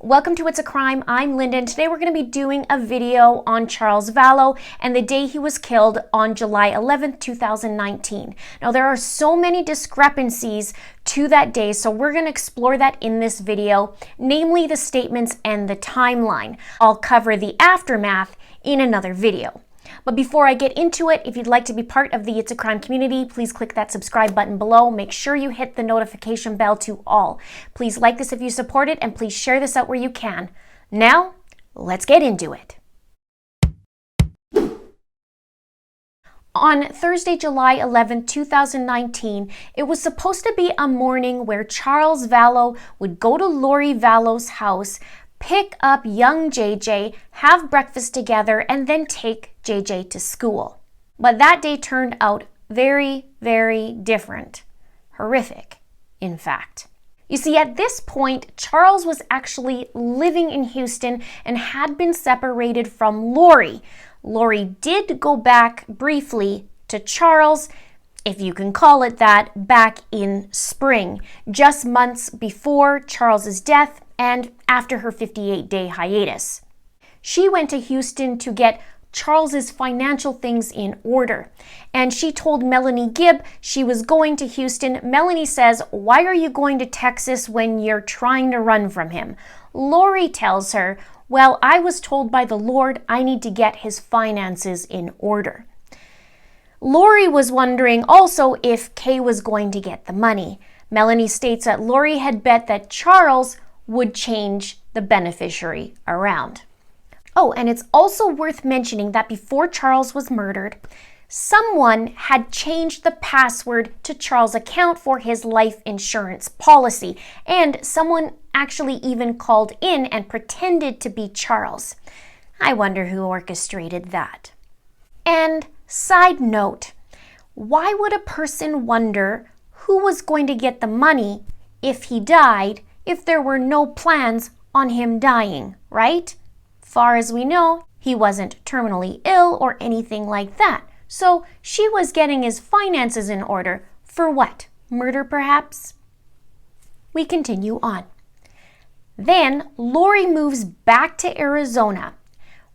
Welcome to It's a Crime. I'm Linda, and today we're going to be doing a video on Charles Vallow and the day he was killed on July 11th, 2019. Now, there are so many discrepancies to that day, so we're going to explore that in this video, namely the statements and the timeline. I'll cover the aftermath in another video. But before I get into it, if you'd like to be part of the It's a Crime community, please click that subscribe button below. Make sure you hit the notification bell to all. Please like this if you support it, and please share this out where you can. Now, let's get into it. On Thursday, July 11, 2019, it was supposed to be a morning where Charles Vallow would go to Lori Vallow's house, pick up young JJ, have breakfast together, and then take JJ to school. But that day turned out very, very different. Horrific, in fact. You see, at this point, Charles was actually living in Houston and had been separated from Lori. Lori did go back briefly to Charles, if you can call it that, back in spring, just months before Charles's death and after her 58-day hiatus. She went to Houston to get Charles's financial things in order, and she told Melanie Gibb she was going to Houston. Melanie says, "Why are you going to Texas when you're trying to run from him?" Lori tells her, "Well, I was told by the Lord I need to get his finances in order." Lori was wondering also if Kay was going to get the money. Melanie states that Lori had bet that Charles would change the beneficiary around. Oh, and it's also worth mentioning that before Charles was murdered, someone had changed the password to Charles' account for his life insurance policy, and someone actually even called in and pretended to be Charles. I wonder who orchestrated that. And side note, why would a person wonder who was going to get the money if he died if there were no plans on him dying, right? Far as we know, he wasn't terminally ill or anything like that. So she was getting his finances in order for what? Murder, perhaps? We continue on. Then Lori moves back to Arizona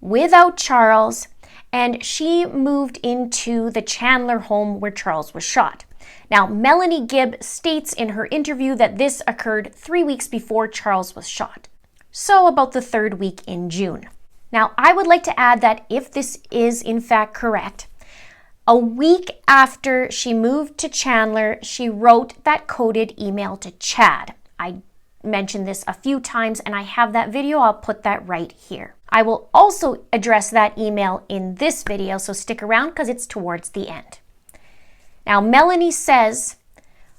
without Charles, and she moved into the Chandler home where Charles was shot. Now, Melanie Gibb states in her interview that this occurred 3 weeks before Charles was shot. So about the third week in June. Now, I would like to add that if this is in fact correct, a week after she moved to Chandler, she wrote that coded email to Chad. I mentioned this a few times and I have that video. I'll put that right here. I will also address that email in this video, so stick around because it's towards the end. Now, Melanie says,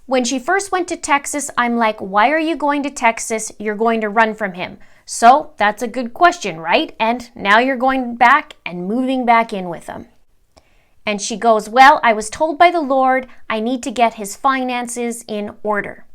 when she first went to Texas, I'm like, "Why are you going to Texas? You're going to run from him." So that's a good question, right? And now you're going back and moving back in with him. And she goes, "Well, I was told by the Lord I need to get his finances in order."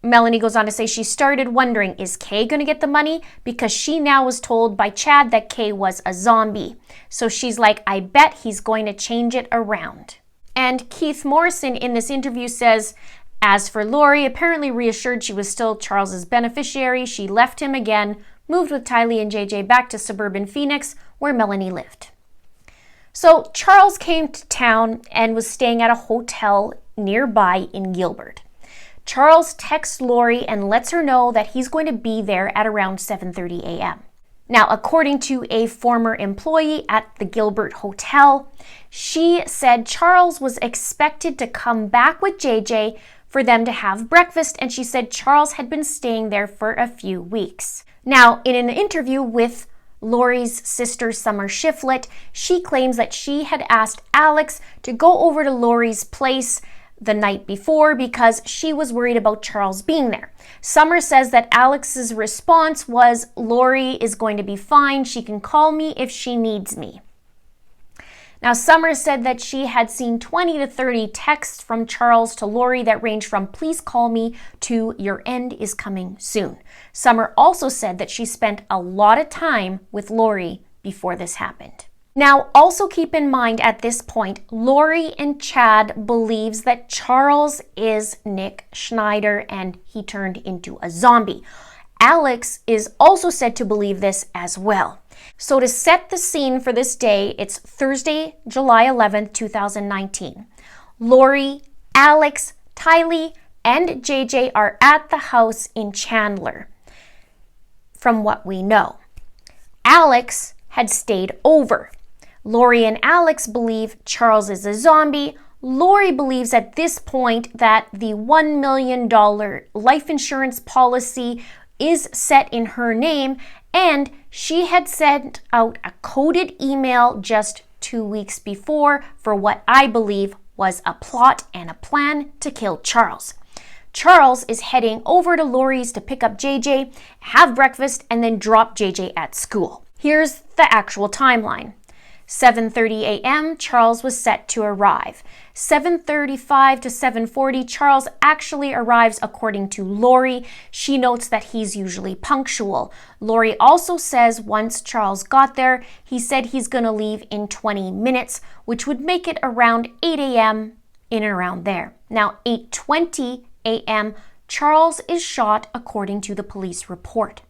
Melanie goes on to say she started wondering, is Kay going to get the money? Because she now was told by Chad that Kay was a zombie. So she's like, I bet he's going to change it around. And Keith Morrison in this interview says, as for Lori, apparently reassured she was still Charles's beneficiary, she left him again, moved with Tylee and JJ back to suburban Phoenix, where Melanie lived. So Charles came to town and was staying at a hotel nearby in Gilbert. Charles texts Lori and lets her know that he's going to be there at around 7:30 a.m. Now, according to a former employee at the Gilbert Hotel, she said Charles was expected to come back with JJ for them to have breakfast, and she said Charles had been staying there for a few weeks. Now, in an interview with Lori's sister, Summer Shiflett, she claims that she had asked Alex to go over to Lori's place the night before because she was worried about Charles being there. Summer says that Alex's response was, "Lori is going to be fine. She can call me if she needs me." Now, Summer said that she had seen 20 to 30 texts from Charles to Lori that ranged from "please call me" to "your end is coming soon." Summer also said that she spent a lot of time with Lori before this happened. Now, also keep in mind at this point, Lori and Chad believes that Charles is Nick Schneider and he turned into a zombie. Alex is also said to believe this as well. So to set the scene for this day, it's Thursday, July 11th, 2019. Lori, Alex, Tylee, and JJ are at the house in Chandler, from what we know. Alex had stayed over. Lori and Alex believe Charles is a zombie. Lori believes at this point that the $1 million life insurance policy is set in her name, and she had sent out a coded email just 2 weeks before for what I believe was a plot and a plan to kill Charles. Charles is heading over to Lori's to pick up JJ, have breakfast, and then drop JJ at school. Here's the actual timeline. 7:30 a.m., Charles was set to arrive. 7:35 to 7:40, Charles actually arrives according to Lori. She notes that he's usually punctual. Lori also says once Charles got there, he said he's going to leave in 20 minutes, which would make it around 8 a.m., in and around there. Now, 8:20 a.m., Charles is shot according to the police report.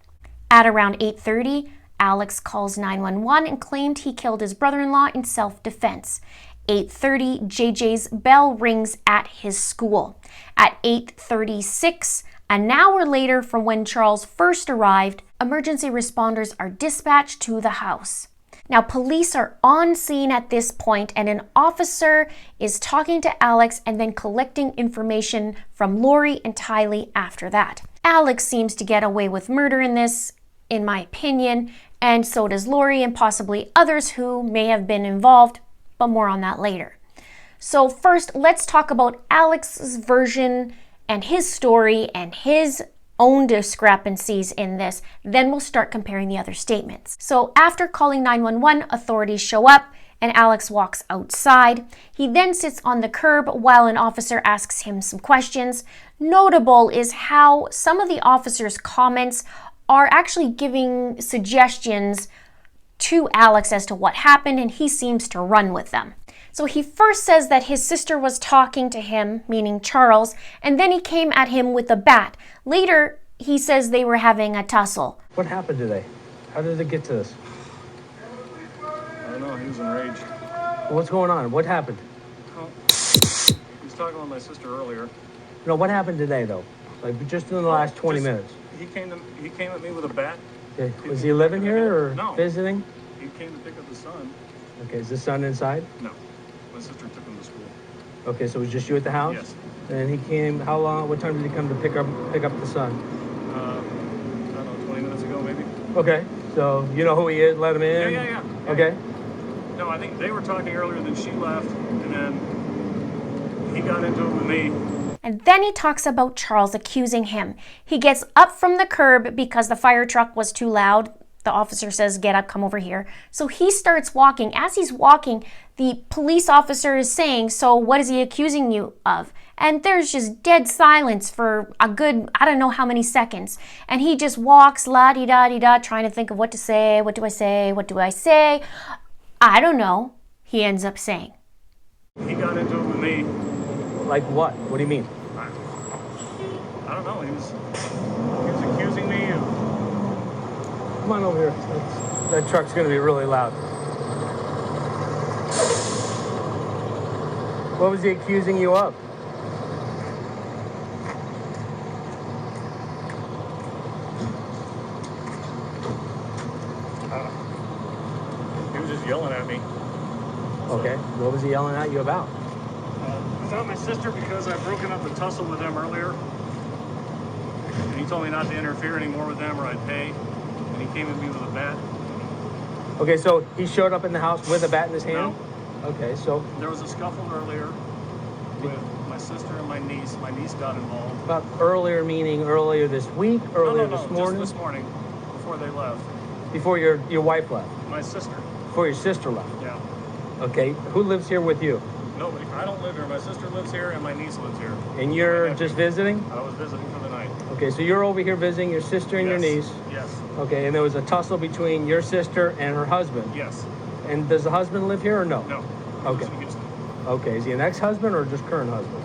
At around 8:30, Alex calls 911 and claimed he killed his brother-in-law in self-defense. 8:30, JJ's bell rings at his school. At 8:36, an hour later from when Charles first arrived, emergency responders are dispatched to the house. Now, police are on scene at this point, and an officer is talking to Alex and then collecting information from Lori and Tylee after that. Alex seems to get away with murder in this, in my opinion, and so does Lori and possibly others who may have been involved, but more on that later. So first, let's talk about Alex's version and his story and his own discrepancies in this. Then we'll start comparing the other statements. So after calling 911, authorities show up and Alex walks outside. He then sits on the curb while an officer asks him some questions. Notable is how some of the officer's comments are actually giving suggestions to Alex as to what happened, and he seems to run with them. So he first says that his sister was talking to him, meaning Charles, and then he came at him with a bat. Later, he says they were having a tussle. What happened today? How did it get to this? I don't know, he was enraged. What's going on? What happened? Oh, he was talking with my sister earlier. No, what happened today, though? Like, just in the last 20 minutes? He came at me with a bat. Okay. Was he living here or No. visiting? He came to pick up his son. Okay, is the son inside? No. My sister took him to school. Okay, so it was just you at the house? Yes. And he came, how long, what time did he come to pick up the son? I don't know, 20 minutes ago maybe. Okay, so you know who he is, let him in? Yeah. Okay. No, I think they were talking earlier, then she left, and then he got into it with me. And then he talks about Charles accusing him. He gets up from the curb because the fire truck was too loud. The officer says, get up, come over here. So he starts walking. As he's walking, the police officer is saying, so what is he accusing you of? And there's just dead silence for a good, I don't know how many seconds. And he just walks, la-di-da-di-da, trying to think of what to say. What do I say? What do I say? I don't know, he ends up saying. He got into it with me. Like what? What do you mean? I don't know. He was accusing me of... Come on over here. That truck's going to be really loud. What was he accusing you of? He was just yelling at me. Okay. What was he yelling at you about? About my sister because I've broken up the tussle with them earlier. And he told me not to interfere anymore with them or I'd pay. And he came at me with a bat. Okay, so he showed up in the house with a bat in his hand? No. Okay, so... There was a scuffle earlier with my sister and my niece. My niece got involved. About earlier meaning earlier this week, earlier No, this morning? just this morning, before they left. Before your wife left? My sister. Before your sister left? Yeah. Okay, who lives here with you? Nobody. I don't live here. My sister lives here and my niece lives here. And you're just visiting? I was visiting for the night. Okay, so you're over here visiting your sister and your niece? Yes. Okay, and there was a tussle between your sister and her husband? Yes. And does the husband live here or no? No. Okay. Okay, is he an ex-husband or just current husband?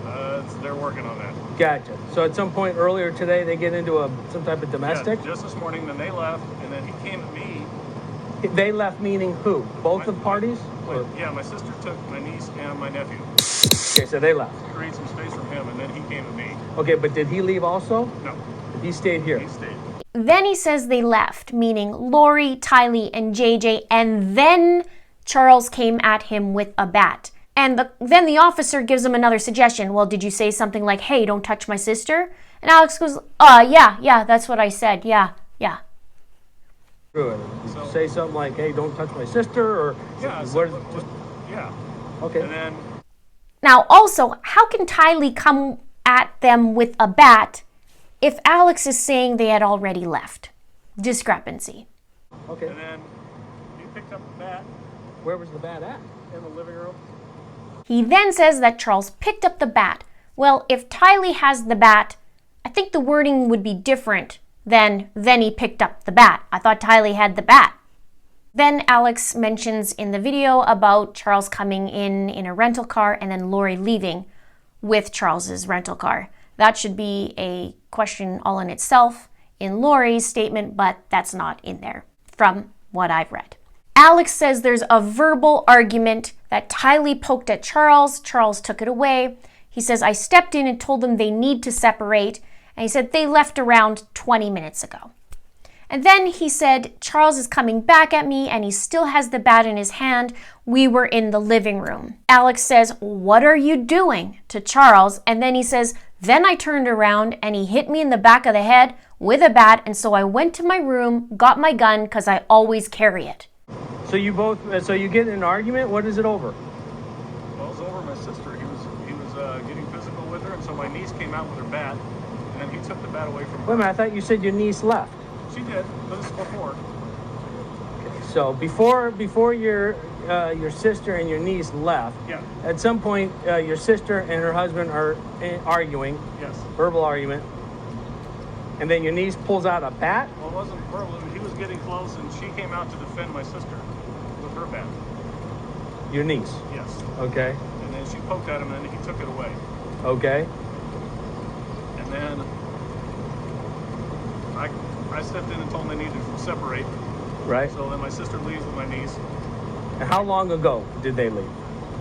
They're working on that. Gotcha. So at some point earlier today, they get into some type of domestic? Yeah, just this morning, then they left, and then he came at me. They left meaning who? Both the parties? Yeah, my sister took my niece and my nephew. Okay, so they left. Create some space for him, and then he came at me. Okay, but did he leave also? No. He stayed here? He stayed. Then he says they left, meaning Lori, Tylee, and JJ, and then Charles came at him with a bat. And then the officer gives him another suggestion. Well, did you say something like, hey, don't touch my sister? And Alex goes, yeah, that's what I said. Yeah. Good. So, say something like, hey, don't touch my sister, or yeah, yeah. Okay. And then now also, how can Tylee come at them with a bat if Alex is saying they had already left? Discrepancy. Okay. And then he picked up the bat. Where was the bat at? In the living room. He then says that Charles picked up the bat. Well, if Tylee has the bat, I think the wording would be different than then he picked up the bat. I thought Tylee had the bat. Then Alex mentions in the video about Charles coming in a rental car and then Lori leaving with Charles's rental car. That should be a question all in itself in Lori's statement, but that's not in there from what I've read. Alex says there's a verbal argument that Tylee poked at Charles. Charles took it away. He says, I stepped in and told them they need to separate. And he said they left around 20 minutes ago. And then he said, Charles is coming back at me and he still has the bat in his hand. We were in the living room. Alex says, what are you doing to Charles? And then he says, then I turned around and he hit me in the back of the head with a bat. And so I went to my room, got my gun because I always carry it. So you get in an argument? What is it over? Well, it was over my sister. He was getting physical with her, and so my niece came out with her bat, and then he took the bat away from her. Wait a minute, I thought you said your niece left. She did, but this is before. So before your sister and your niece left, yeah. At some point your sister and her husband are arguing. Yes. Verbal argument. And then your niece pulls out a bat? Well, it wasn't verbal. He was getting close, and she came out to defend my sister with her bat. Your niece? Yes. Okay. And then she poked at him, and then he took it away. Okay. And then I stepped in and told them they needed to separate. Right. So then my sister leaves with my niece. And how long ago did they leave?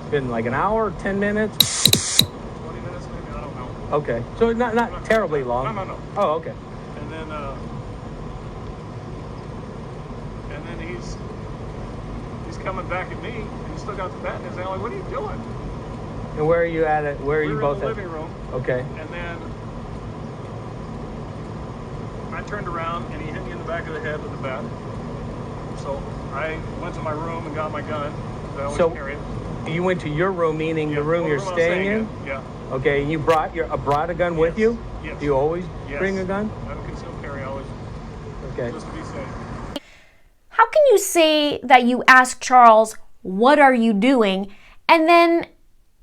It's been like an hour, 10 minutes? 20 minutes maybe, I don't know. Okay. So not terribly long. No. Oh, okay. And then he's coming back at me, and he's still got the bat in his hand. I'm like, what are you doing? And where are you at it? Where are you both in the at? living room. Okay. And then I turned around, and he hit me in the back of the head with the bat. So I went to my room and got my gun. I always carry it. You went to your room, meaning the room you're staying in? Yeah. Okay, and you brought a gun with you? Yes. Do you always bring a gun? I don't conceal carry, always. Okay. Just to be safe. How can you say that you asked Charles, what are you doing? And then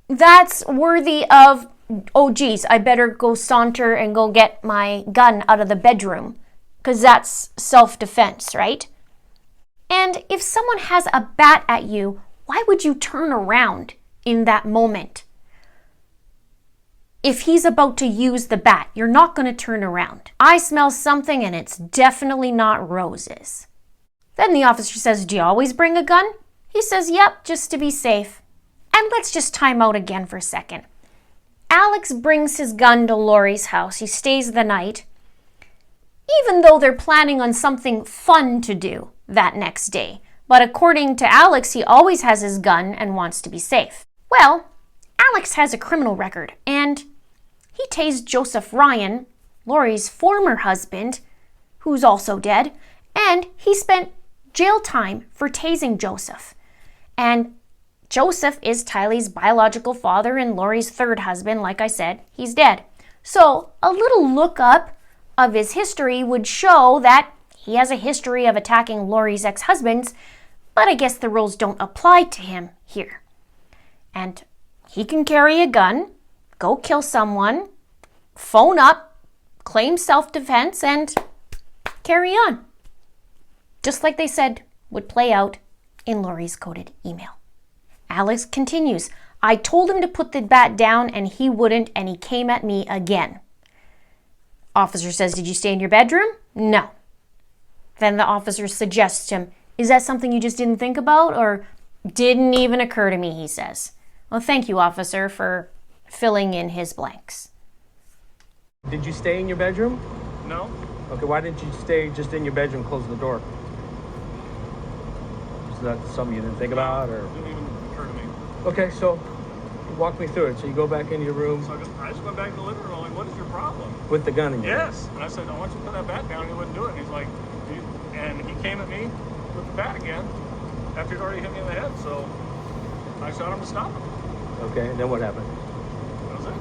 that's worthy of, oh geez, I better go saunter and go get my gun out of the bedroom. Because that's self-defense, right? And if someone has a bat at you, why would you turn around in that moment? If he's about to use the bat, you're not going to turn around. I smell something and it's definitely not roses. Then the officer says, do you always bring a gun? He says, yep, just to be safe. And let's just time out again for a second. Alex brings his gun to Lori's house. He stays the night, even though they're planning on something fun to do that next day. But according to Alex, he always has his gun and wants to be safe. Well, Alex has a criminal record, and he tased Joseph Ryan, Lori's former husband, who's also dead, and he spent jail time for tasing Joseph. And Joseph is Tylee's biological father and Lori's third husband. Like I said, he's dead. So a little lookup of his history would show that he has a history of attacking Lori's ex-husbands, but I guess the rules don't apply to him here. And he can carry a gun, go kill someone, phone up, claim self-defense, and carry on. Just like they said would play out in Lori's coded email. Alex continues, I told him to put the bat down and he wouldn't, and he came at me again. Officer says, did you stay in your bedroom? No. Then the officer suggests to him, is that something you just didn't think about or didn't even occur to me, he says. Well, thank you, officer, for filling in his blanks. Did you stay in your bedroom? No. Okay, why didn't you stay just in your bedroom, close the door? Is that something you didn't think about, or? It didn't even occur to me. Okay, so walk me through it. So you go back into your room. So I just went back to the living room. I'm like, what is your problem? With the gun in your hand? Yes. And I said, I want you to put that bat down. He wouldn't do it. And he's like, and he came at me with the bat again after he'd already hit me in the head. So I shot him to stop him. Okay, and then what happened? That was it.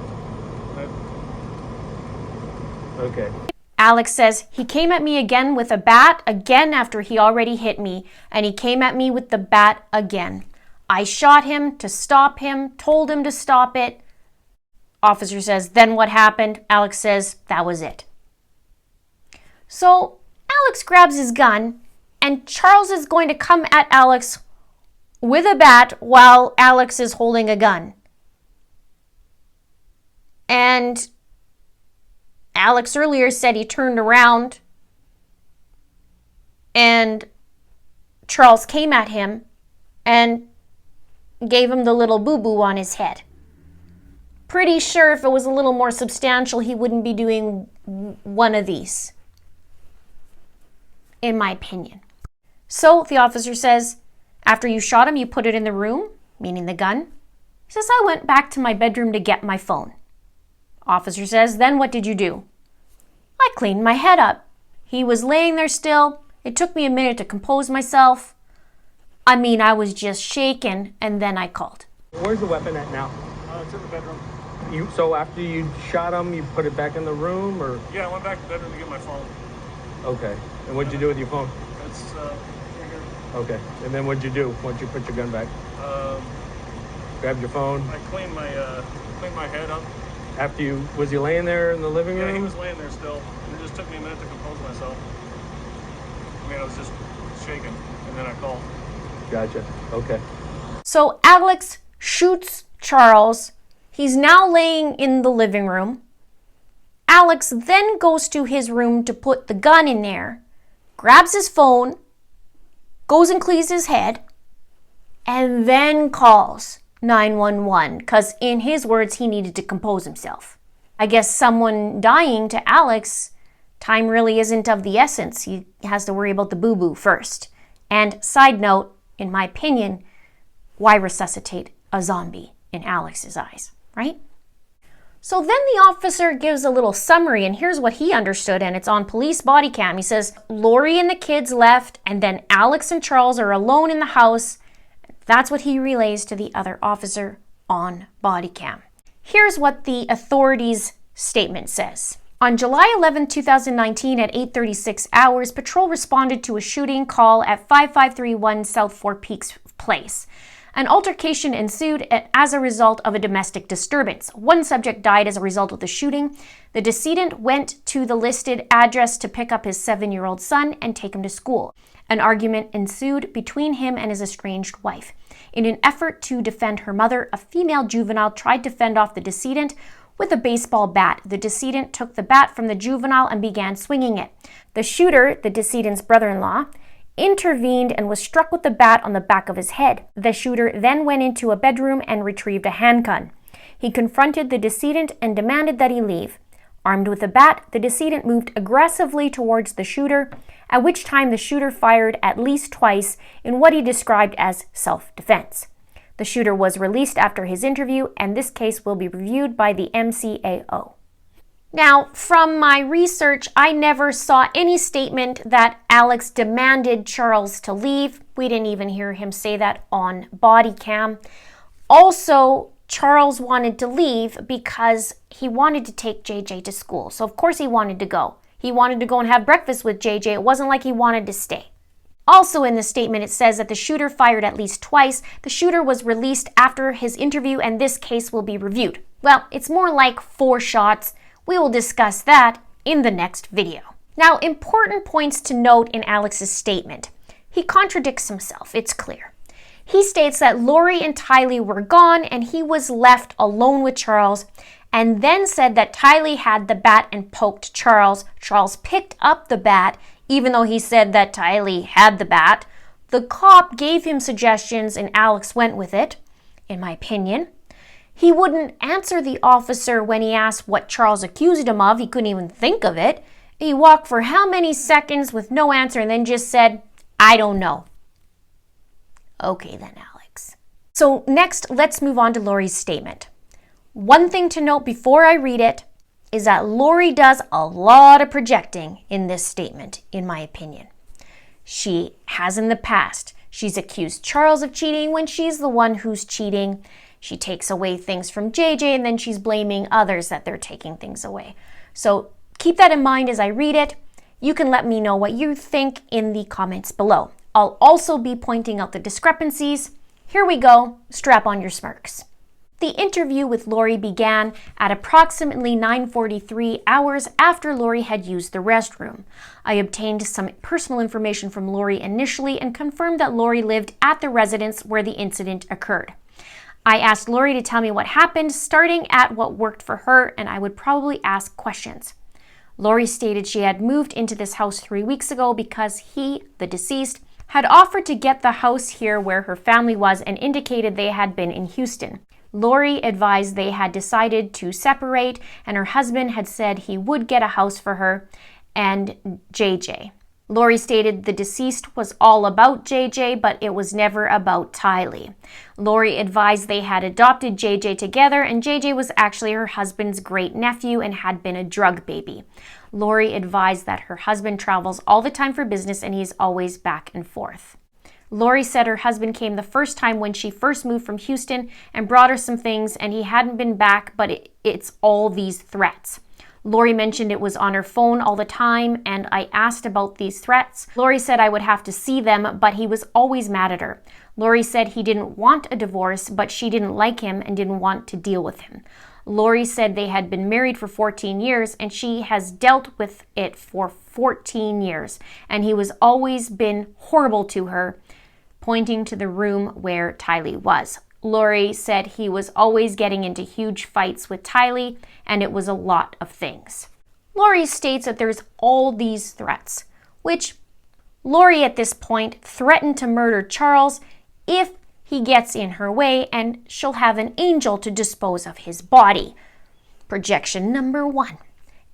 Okay. Alex says, he came at me again with a bat again after he already hit me, and he came at me with the bat again. I shot him to stop him, told him to stop it. Officer says, then what happened? Alex says, that was it. So Alex grabs his gun, and Charles is going to come at Alex with a bat while Alex is holding a gun. And Alex earlier said he turned around and Charles came at him and gave him the little boo-boo on his head. Pretty sure if it was a little more substantial, he wouldn't be doing one of these, in my opinion. So the officer says, after you shot him, you put it in the room, meaning the gun. He says, I went back to my bedroom to get my phone. Officer says, then what did you do? I cleaned my head up. He was laying there still. It took me a minute to compose myself. I mean, I was just shaken, and then I called. Where's the weapon at now? It's in the bedroom. So after you shot him, you put it back in the room, or? Yeah, I went back to the bedroom to get my phone. Okay. And what'd you do with your phone? It's right here. Okay. And then what'd you do once you put your gun back? Grabbed your phone? I cleaned my head up. After was he laying there in the living room? Yeah, he was laying there still. And it just took me a minute to compose myself. I mean, I was just shaking, and then I called. Gotcha. Okay. So Alex shoots Charles. He's now laying in the living room. Alex then goes to his room to put the gun in there, grabs his phone, goes and cleans his head, and then calls 911 because in his words, he needed to compose himself. I guess someone dying to Alex, time really isn't of the essence. He has to worry about the boo-boo first. And side note, in my opinion, why resuscitate a zombie in Alex's eyes, right? So then the officer gives a little summary, and here's what he understood, and it's on police body cam. He says, Lori and the kids left, and then Alex and Charles are alone in the house. That's what he relays to the other officer on body cam. Here's what the authorities' statement says. On July 11, 2019 at 8:36 hours, patrol responded to a shooting call at 5531 South Four Peaks Place. An altercation ensued as a result of a domestic disturbance. One subject died as a result of the shooting. The decedent went to the listed address to pick up his 7-year-old son and take him to school. An argument ensued between him and his estranged wife. In an effort to defend her mother, a female juvenile tried to fend off the decedent with a baseball bat. The decedent took the bat from the juvenile and began swinging it. The shooter, the decedent's brother-in-law, intervened and was struck with the bat on the back of his head. The shooter then went into a bedroom and retrieved a handgun. He confronted the decedent and demanded that he leave. Armed with a bat, the decedent moved aggressively towards the shooter, at which time the shooter fired at least twice in what he described as self-defense. The shooter was released after his interview, and this case will be reviewed by the MCAO. Now, from my research, I never saw any statement that Alex demanded Charles to leave. We didn't even hear him say that on body cam. Also, Charles wanted to leave because he wanted to take JJ to school. So of course he wanted to go. He wanted to go and have breakfast with JJ. It wasn't like he wanted to stay. Also in the statement, it says that the shooter fired at least twice. The shooter was released after his interview, and this case will be reviewed. Well, it's more like 4 shots. We will discuss that in the next video. Now, important points to note in Alex's statement. He contradicts himself, it's clear. He states that Lori and Tylee were gone and he was left alone with Charles, and then said that Tylee had the bat and poked Charles. Charles picked up the bat, even though he said that Tylee had the bat. The cop gave him suggestions and Alex went with it, in my opinion. He wouldn't answer the officer when he asked what Charles accused him of. He couldn't even think of it. He walked for how many seconds with no answer and then just said, "I don't know." Okay then, Alex. So next, let's move on to Lori's statement. One thing to note before I read it is that Lori does a lot of projecting in this statement, in my opinion. She has in the past. She's accused Charles of cheating when she's the one who's cheating. She takes away things from JJ and then she's blaming others that they're taking things away. So keep that in mind as I read it. You can let me know what you think in the comments below. I'll also be pointing out the discrepancies. Here we go. Strap on your smirks. The interview with Lori began at approximately 9:43 hours after Lori had used the restroom. I obtained some personal information from Lori initially and confirmed that Lori lived at the residence where the incident occurred. I asked Lori to tell me what happened, starting at what worked for her, and I would probably ask questions. Lori stated she had moved into this house 3 weeks ago because he, the deceased, had offered to get the house here where her family was and indicated they had been in Houston. Lori advised they had decided to separate and her husband had said he would get a house for her and JJ. Lori stated the deceased was all about JJ, but it was never about Tylee. Lori advised they had adopted JJ together and JJ was actually her husband's great nephew and had been a drug baby. Lori advised that her husband travels all the time for business and he's always back and forth. Lori said her husband came the first time when she first moved from Houston and brought her some things and he hadn't been back, but it's all these threats. Lori mentioned it was on her phone all the time and I asked about these threats. Lori said I would have to see them, but he was always mad at her. Lori said he didn't want a divorce, but she didn't like him and didn't want to deal with him. Lori said they had been married for 14 years and she has dealt with it for 14 years and he was always been horrible to her, pointing to the room where Tylee was. Lori said he was always getting into huge fights with Tylee and it was a lot of things. Lori states that there's all these threats, which Lori at this point threatened to murder Charles if he gets in her way and she'll have an angel to dispose of his body. Projection number 1.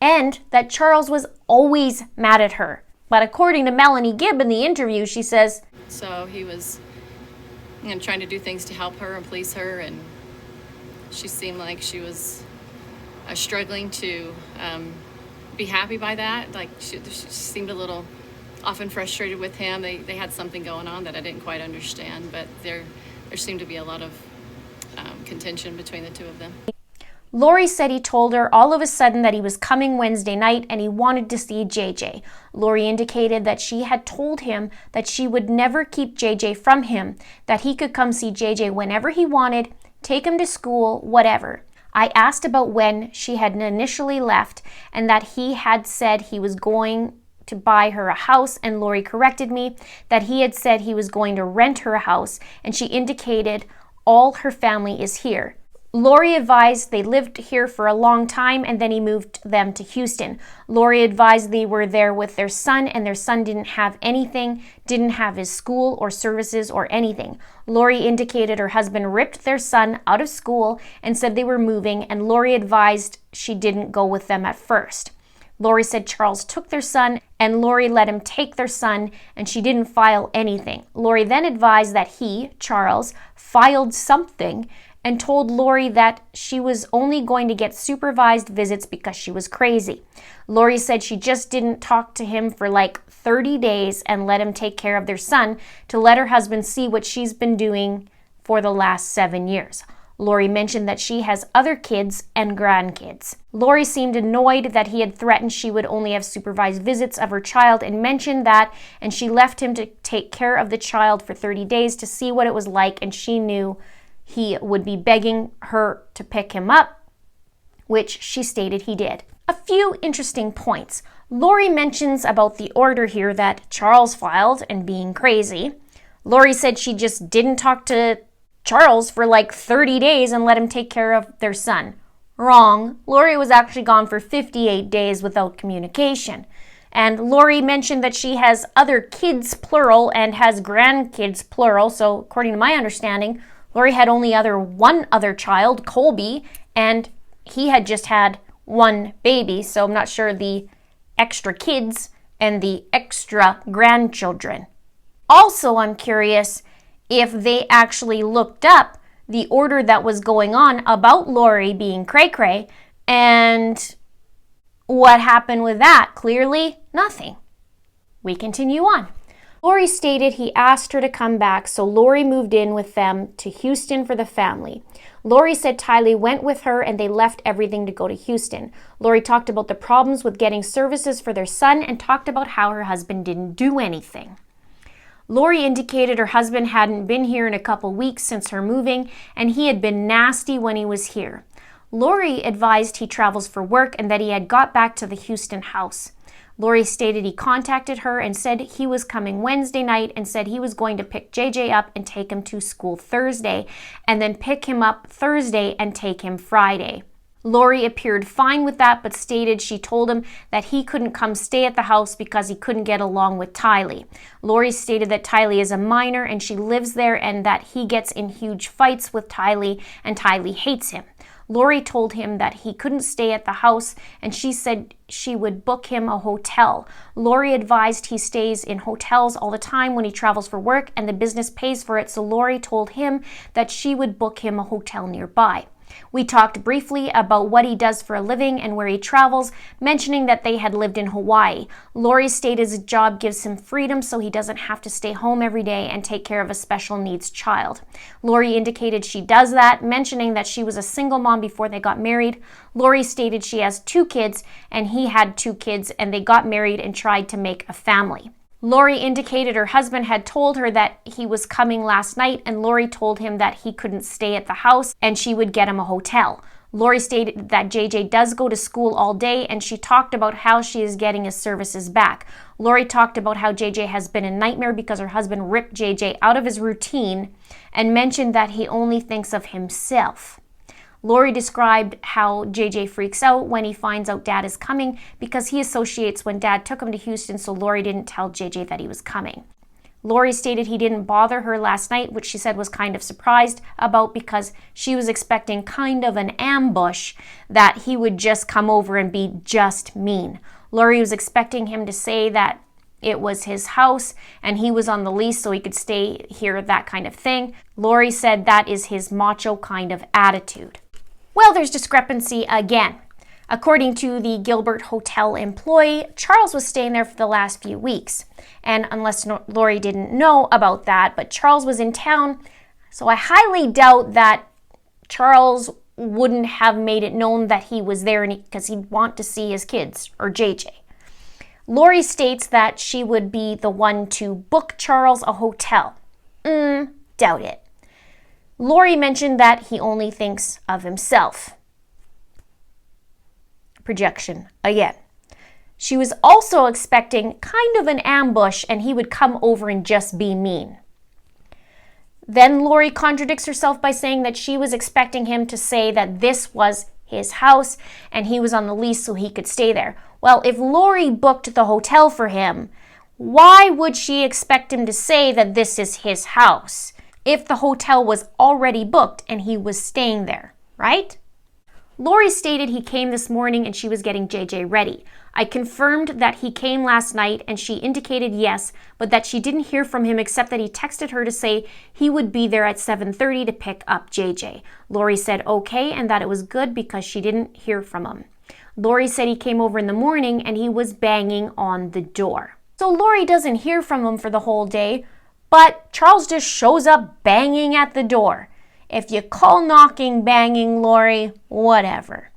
And that Charles was always mad at her. But according to Melanie Gibb in the interview, she says, so he was trying to do things to help her and please her, and she seemed like she was struggling to be happy by that. Like she seemed a little often frustrated with him. They had something going on that I didn't quite understand, but there seemed to be a lot of contention between the two of them. Lori said he told her all of a sudden that he was coming Wednesday night and he wanted to see JJ. Lori indicated that she had told him that she would never keep JJ from him, that he could come see JJ whenever he wanted, take him to school, whatever. I asked about when she had initially left and that he had said he was going to buy her a house, and Lori corrected me that he had said he was going to rent her a house, and she indicated all her family is here. Lori advised they lived here for a long time and then he moved them to Houston. Lori advised they were there with their son and their son didn't have anything, didn't have his school or services or anything. Lori indicated her husband ripped their son out of school and said they were moving, and Lori advised she didn't go with them at first. Lori said Charles took their son and Lori let him take their son and she didn't file anything. Lori then advised that he, Charles, filed something and told Lori that she was only going to get supervised visits because she was crazy. Lori said she just didn't talk to him for like 30 days and let him take care of their son to let her husband see what she's been doing for the last 7 years. Lori mentioned that she has other kids and grandkids. Lori seemed annoyed that he had threatened she would only have supervised visits of her child and mentioned that, and she left him to take care of the child for 30 days to see what it was like, and she knew he would be begging her to pick him up, which she stated he did. A few interesting points. Lori mentions about the order here that Charles filed and being crazy. Lori said she just didn't talk to Charles for like 30 days and let him take care of their son. Wrong. Lori was actually gone for 58 days without communication. And Lori mentioned that she has other kids, plural, and has grandkids, plural. So according to my understanding, Lori had only one other child, Colby, and he had just had one baby. So I'm not sure the extra kids and the extra grandchildren. Also, I'm curious if they actually looked up the order that was going on about Lori being cray-cray and what happened with that. Clearly, nothing. We continue on. Lori stated he asked her to come back, so Lori moved in with them to Houston for the family. Lori said Tylee went with her and they left everything to go to Houston. Lori talked about the problems with getting services for their son and talked about how her husband didn't do anything. Lori indicated her husband hadn't been here in a couple weeks since her moving, and he had been nasty when he was here. Lori advised he travels for work and that he had got back to the Houston house. Lori stated he contacted her and said he was coming Wednesday night and said he was going to pick JJ up and take him to school Thursday, and then pick him up Thursday and take him Friday. Lori appeared fine with that, but stated she told him that he couldn't come stay at the house because he couldn't get along with Tylee. Lori stated that Tylee is a minor and she lives there and that he gets in huge fights with Tylee and Tylee hates him. Lori told him that he couldn't stay at the house and she said she would book him a hotel. Lori advised he stays in hotels all the time when he travels for work and the business pays for it, so Lori told him that she would book him a hotel nearby. We talked briefly about what he does for a living and where he travels, mentioning that they had lived in Hawaii. Lori stated his job gives him freedom so he doesn't have to stay home every day and take care of a special needs child. Lori indicated she does that, mentioning that she was a single mom before they got married. Lori stated she has 2 kids and he had 2 kids and they got married and tried to make a family. Lori indicated her husband had told her that he was coming last night and Lori told him that he couldn't stay at the house and she would get him a hotel. Lori stated that JJ does go to school all day and she talked about how she is getting his services back. Lori talked about how JJ has been a nightmare because her husband ripped JJ out of his routine and mentioned that he only thinks of himself. Lori described how JJ freaks out when he finds out Dad is coming because he associates when Dad took him to Houston, so Lori didn't tell JJ that he was coming. Lori stated he didn't bother her last night, which she said was kind of surprised about because she was expecting kind of an ambush that he would just come over and be just mean. Lori was expecting him to say that it was his house and he was on the lease so he could stay here, that kind of thing. Lori said that is his macho kind of attitude. Well, there's discrepancy again. According to the Gilbert Hotel employee, Charles was staying there for the last few weeks. And unless Lori didn't know about that, but Charles was in town, so I highly doubt that Charles wouldn't have made it known that he was there because he'd want to see his kids, or JJ. Lori states that she would be the one to book Charles a hotel. Doubt it. Lori mentioned that he only thinks of himself. Projection again. She was also expecting kind of an ambush and he would come over and just be mean. Then Lori contradicts herself by saying that she was expecting him to say that this was his house and he was on the lease so he could stay there. Well, if Lori booked the hotel for him, why would she expect him to say that this is his house if the hotel was already booked and he was staying there, right? Lori stated he came this morning and she was getting JJ ready. I confirmed that he came last night and she indicated yes, but that she didn't hear from him except that he texted her to say he would be there at 7:30 to pick up JJ. Lori said okay and that it was good because she didn't hear from him. Lori said he came over in the morning and he was banging on the door. So Lori doesn't hear from him for the whole day, but Charles just shows up banging at the door. If you call knocking banging, Lori, whatever.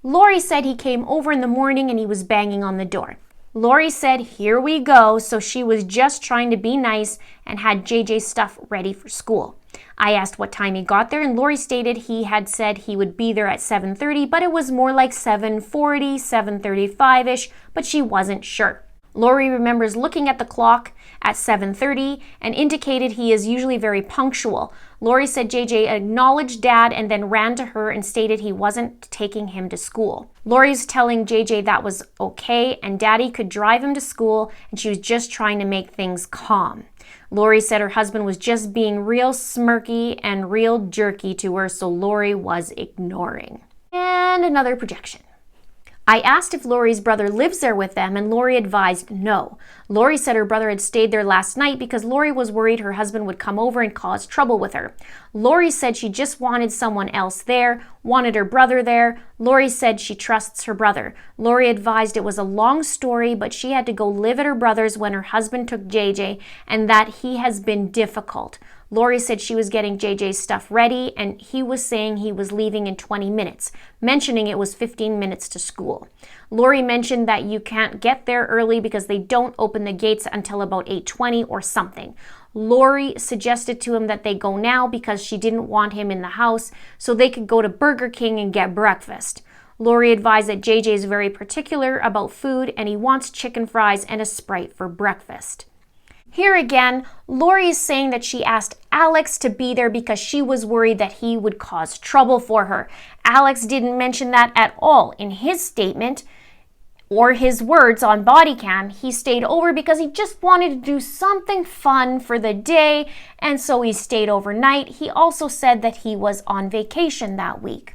Lori said he came over in the morning and he was banging on the door. Lori said, here we go, so she was just trying to be nice and had JJ's stuff ready for school. I asked what time he got there and Lori stated he had said he would be there at 7:30, but it was more like 7:40, 7:35-ish, but she wasn't sure. Lori remembers looking at the clock at 7:30 and indicated he is usually very punctual. Lori said JJ acknowledged Dad and then ran to her and stated he wasn't taking him to school. Lori's telling JJ that was okay and Daddy could drive him to school and she was just trying to make things calm. Lori said her husband was just being real smirky and real jerky to her, so Lori was ignoring. And another projection. I asked if Lori's brother lives there with them and Lori advised no. Lori said her brother had stayed there last night because Lori was worried her husband would come over and cause trouble with her. Lori said she just wanted someone else there, wanted her brother there. Lori said she trusts her brother. Lori advised it was a long story, but she had to go live at her brother's when her husband took JJ and that he has been difficult. Lori said she was getting JJ's stuff ready and he was saying he was leaving in 20 minutes, mentioning it was 15 minutes to school. Lori mentioned that you can't get there early because they don't open the gates until about 8:20 or something. Lori suggested to him that they go now because she didn't want him in the house so they could go to Burger King and get breakfast. Lori advised that JJ is very particular about food and he wants chicken fries and a Sprite for breakfast. Here again, Lori is saying that she asked Alex to be there because she was worried that he would cause trouble for her. Alex didn't mention that at all in his statement or his words on body cam. He stayed over because he just wanted to do something fun for the day, and so he stayed overnight. He also said that he was on vacation that week.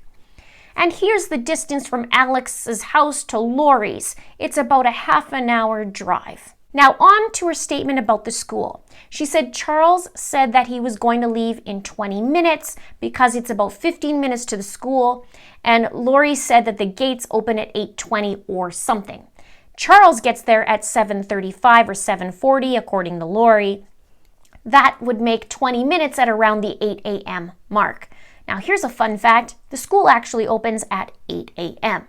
And here's the distance from Alex's house to Lori's. It's about a half an hour drive. Now on to her statement about the school. She said Charles said that he was going to leave in 20 minutes because it's about 15 minutes to the school, and Lori said that the gates open at 8:20 or something. Charles gets there at 7:35 or 7:40 according to Lori. That would make 20 minutes at around the 8 a.m. mark. Now here's a fun fact. The school actually opens at 8 a.m.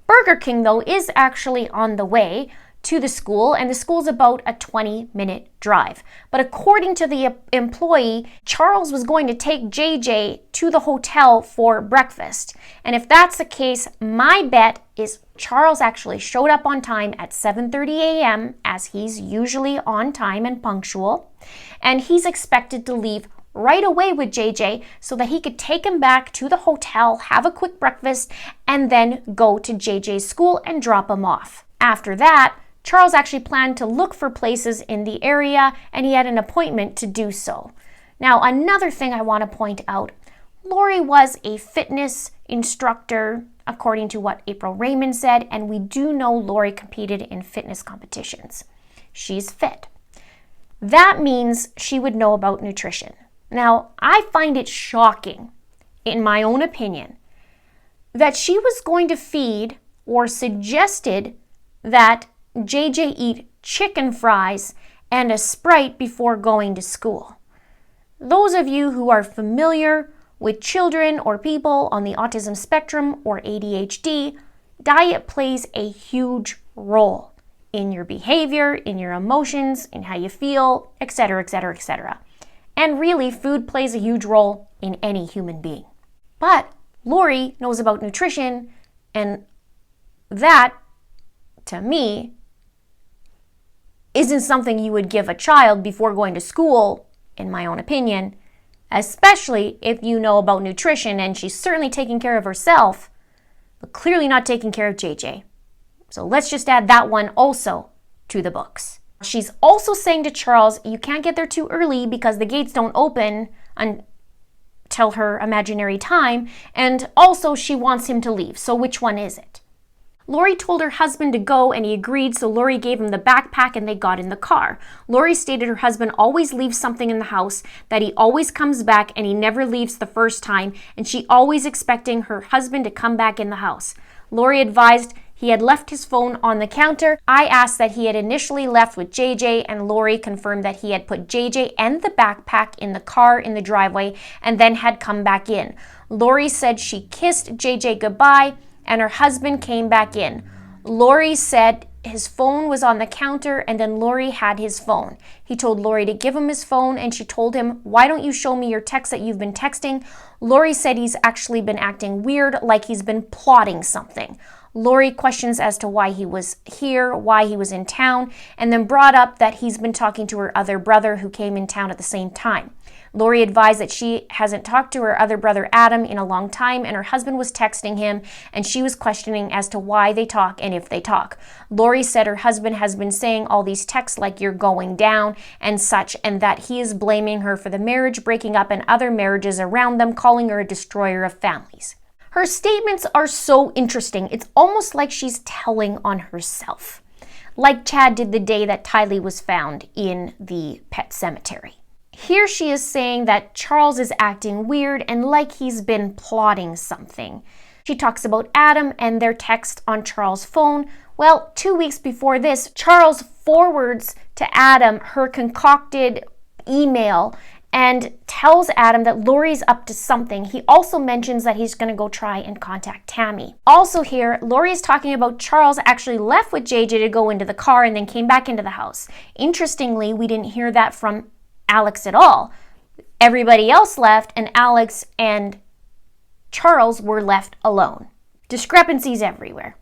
Burger King though is actually on the way to the school, and the school's about a 20-minute drive. But according to the employee, Charles was going to take JJ to the hotel for breakfast. And if that's the case, my bet is Charles actually showed up on time at 7:30 a.m., as he's usually on time and punctual, and he's expected to leave right away with JJ so that he could take him back to the hotel, have a quick breakfast, and then go to JJ's school and drop him off. After that, Charles actually planned to look for places in the area and he had an appointment to do so. Now, another thing I want to point out, Lori was a fitness instructor, according to what April Raymond said, and we do know Lori competed in fitness competitions. She's fit. That means she would know about nutrition. Now, I find it shocking, in my own opinion, that she was going to feed or suggested that JJ eat chicken fries and a Sprite before going to school. Those of you who are familiar with children or people on the autism spectrum or ADHD, diet plays a huge role in your behavior, in your emotions, in how you feel, etc., etc., etc. And really, food plays a huge role in any human being. But Lori knows about nutrition, and that, to me, isn't something you would give a child before going to school, in my own opinion, especially if you know about nutrition, and she's certainly taking care of herself, but clearly not taking care of JJ. So let's just add that one also to the books. She's also saying to Charles, you can't get there too early because the gates don't open until her imaginary time, and also she wants him to leave. So which one is it? Lori told her husband to go and he agreed, so Lori gave him the backpack and they got in the car. Lori stated her husband always leaves something in the house, that he always comes back and he never leaves the first time, and she always expecting her husband to come back in the house. Lori advised he had left his phone on the counter. I asked that he had initially left with JJ, and Lori confirmed that he had put JJ and the backpack in the car in the driveway and then had come back in. Lori said she kissed JJ goodbye and her husband came back in. Lori said his phone was on the counter and then Lori had his phone. He told Lori to give him his phone and she told him, why don't you show me your text that you've been texting? Lori said he's actually been acting weird, like he's been plotting something. Lori questions as to why he was here, why he was in town, and then brought up that he's been talking to her other brother who came in town at the same time. Lori advised that she hasn't talked to her other brother Adam in a long time, and her husband was texting him, and she was questioning as to why they talk and if they talk. Lori said her husband has been saying all these texts like you're going down and such, and that he is blaming her for the marriage breaking up and other marriages around them, calling her a destroyer of families. Her statements are so interesting. It's almost like she's telling on herself, like Chad did the day that Tylee was found in the pet cemetery. Here she is saying that Charles is acting weird and like he's been plotting something. She talks about Adam and their text on Charles' phone. Well, 2 weeks before this, Charles forwards to Adam her concocted email and tells Adam that Lori's up to something. He also mentions that he's going to go try and contact Tammy. Also here, Lori is talking about Charles actually left with JJ to go into the car and then came back into the house. Interestingly, we didn't hear that from Alex at all. Everybody else left, and Alex and Charles were left alone. Discrepancies everywhere.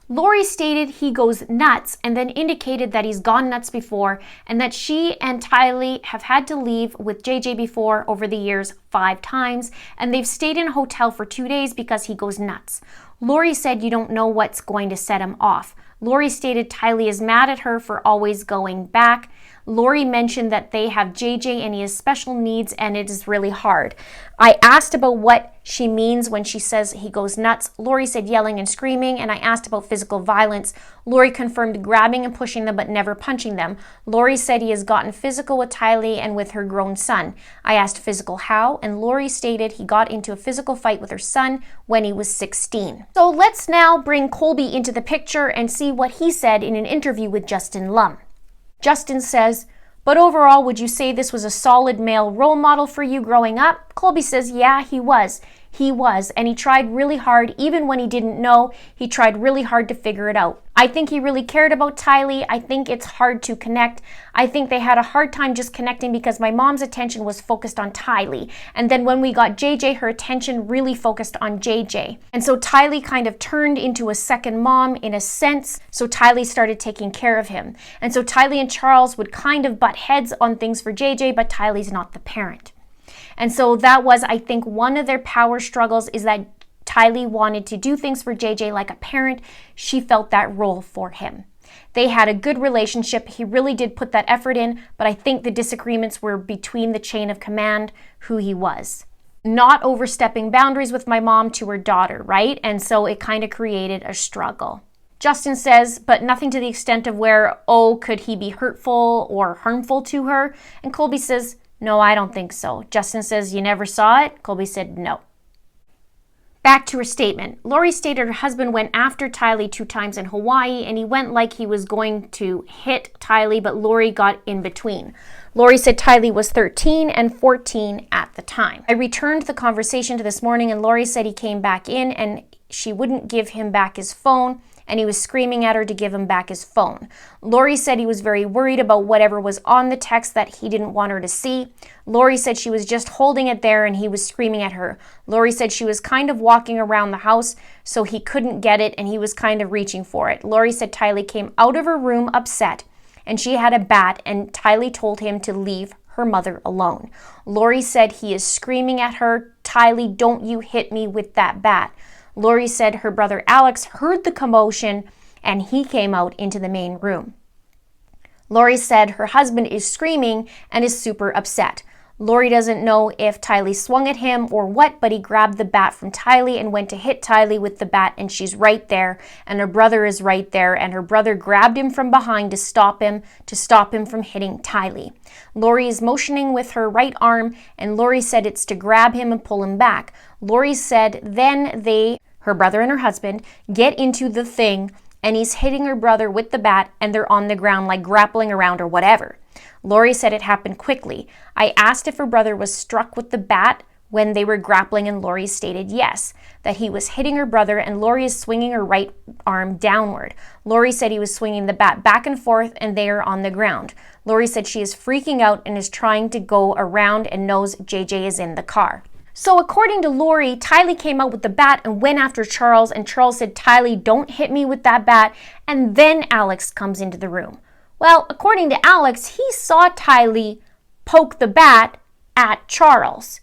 Lori stated he goes nuts and then indicated that he's gone nuts before and that she and Tylee have had to leave with JJ before over the years 5 times, and they've stayed in a hotel for 2 days because he goes nuts. Lori said you don't know what's going to set him off. Lori stated Tylee is mad at her for always going back. Lori mentioned that they have JJ and he has special needs and it is really hard. I asked about what she means when she says he goes nuts. Lori said yelling and screaming, and I asked about physical violence. Lori confirmed grabbing and pushing them but never punching them. Lori said he has gotten physical with Tylee and with her grown son. I asked physical how, and Lori stated he got into a physical fight with her son when he was 16. So let's now bring Colby into the picture and see what he said in an interview with Justin Lum. Justin says, but overall, would you say this was a solid male role model for you growing up? Colby says, yeah, he was. He was, and he tried really hard. Even when he didn't know, he tried really hard to figure it out. I think he really cared about Tylee. I think it's hard to connect. I think they had a hard time just connecting because my mom's attention was focused on Tylee. And then when we got JJ, her attention really focused on JJ. And so Tylee kind of turned into a second mom in a sense. So Tylee started taking care of him. And so Tylee and Charles would kind of butt heads on things for JJ, but Tylee's not the parent. And so that was, I think, one of their power struggles, is that Tylee wanted to do things for JJ like a parent. She felt that role for him. They had a good relationship. He really did put that effort in, but I think the disagreements were between the chain of command, who he was. Not overstepping boundaries with my mom to her daughter, right? And so it kind of created a struggle. Justin says, but nothing to the extent of where, oh, could he be hurtful or harmful to her? And Colby says, no, I don't think so. Justin says, you never saw it? Colby said, no. Back to her statement. Lori stated her husband went after Tylee 2 times in Hawaii, and he went like he was going to hit Tylee, but Lori got in between. Lori said Tylee was 13 and 14 at the time. I returned the conversation to this morning, and Lori said he came back in and she wouldn't give him back his phone, and he was screaming at her to give him back his phone. Lori said he was very worried about whatever was on the text that he didn't want her to see. Lori said she was just holding it there and he was screaming at her. Lori said she was kind of walking around the house so he couldn't get it and he was kind of reaching for it. Lori said Tylee came out of her room upset and she had a bat, and Tylee told him to leave her mother alone. Lori said he is screaming at her, Tylee, don't you hit me with that bat. Lori said her brother Alex heard the commotion and he came out into the main room. Lori said her husband is screaming and is super upset. Lori doesn't know if Tylee swung at him or what, but he grabbed the bat from Tylee and went to hit Tylee with the bat, and she's right there, and her brother is right there, and her brother grabbed him from behind to stop him from hitting Tylee. Lori is motioning with her right arm, and Lori said it's to grab him and pull him back. Lori said then her brother and her husband, get into the thing, and he's hitting her brother with the bat, and they're on the ground like grappling around or whatever. Lori said it happened quickly. I asked if her brother was struck with the bat when they were grappling, and Lori stated yes, that he was hitting her brother, and Lori is swinging her right arm downward. Lori said he was swinging the bat back and forth, and they are on the ground. Lori said she is freaking out and is trying to go around and knows JJ is in the car. So according to Lori, Tylee came out with the bat and went after Charles, and Charles said, "Tylee, don't hit me with that bat." And then Alex comes into the room. Well, according to Alex, he saw Tylee poke the bat at Charles.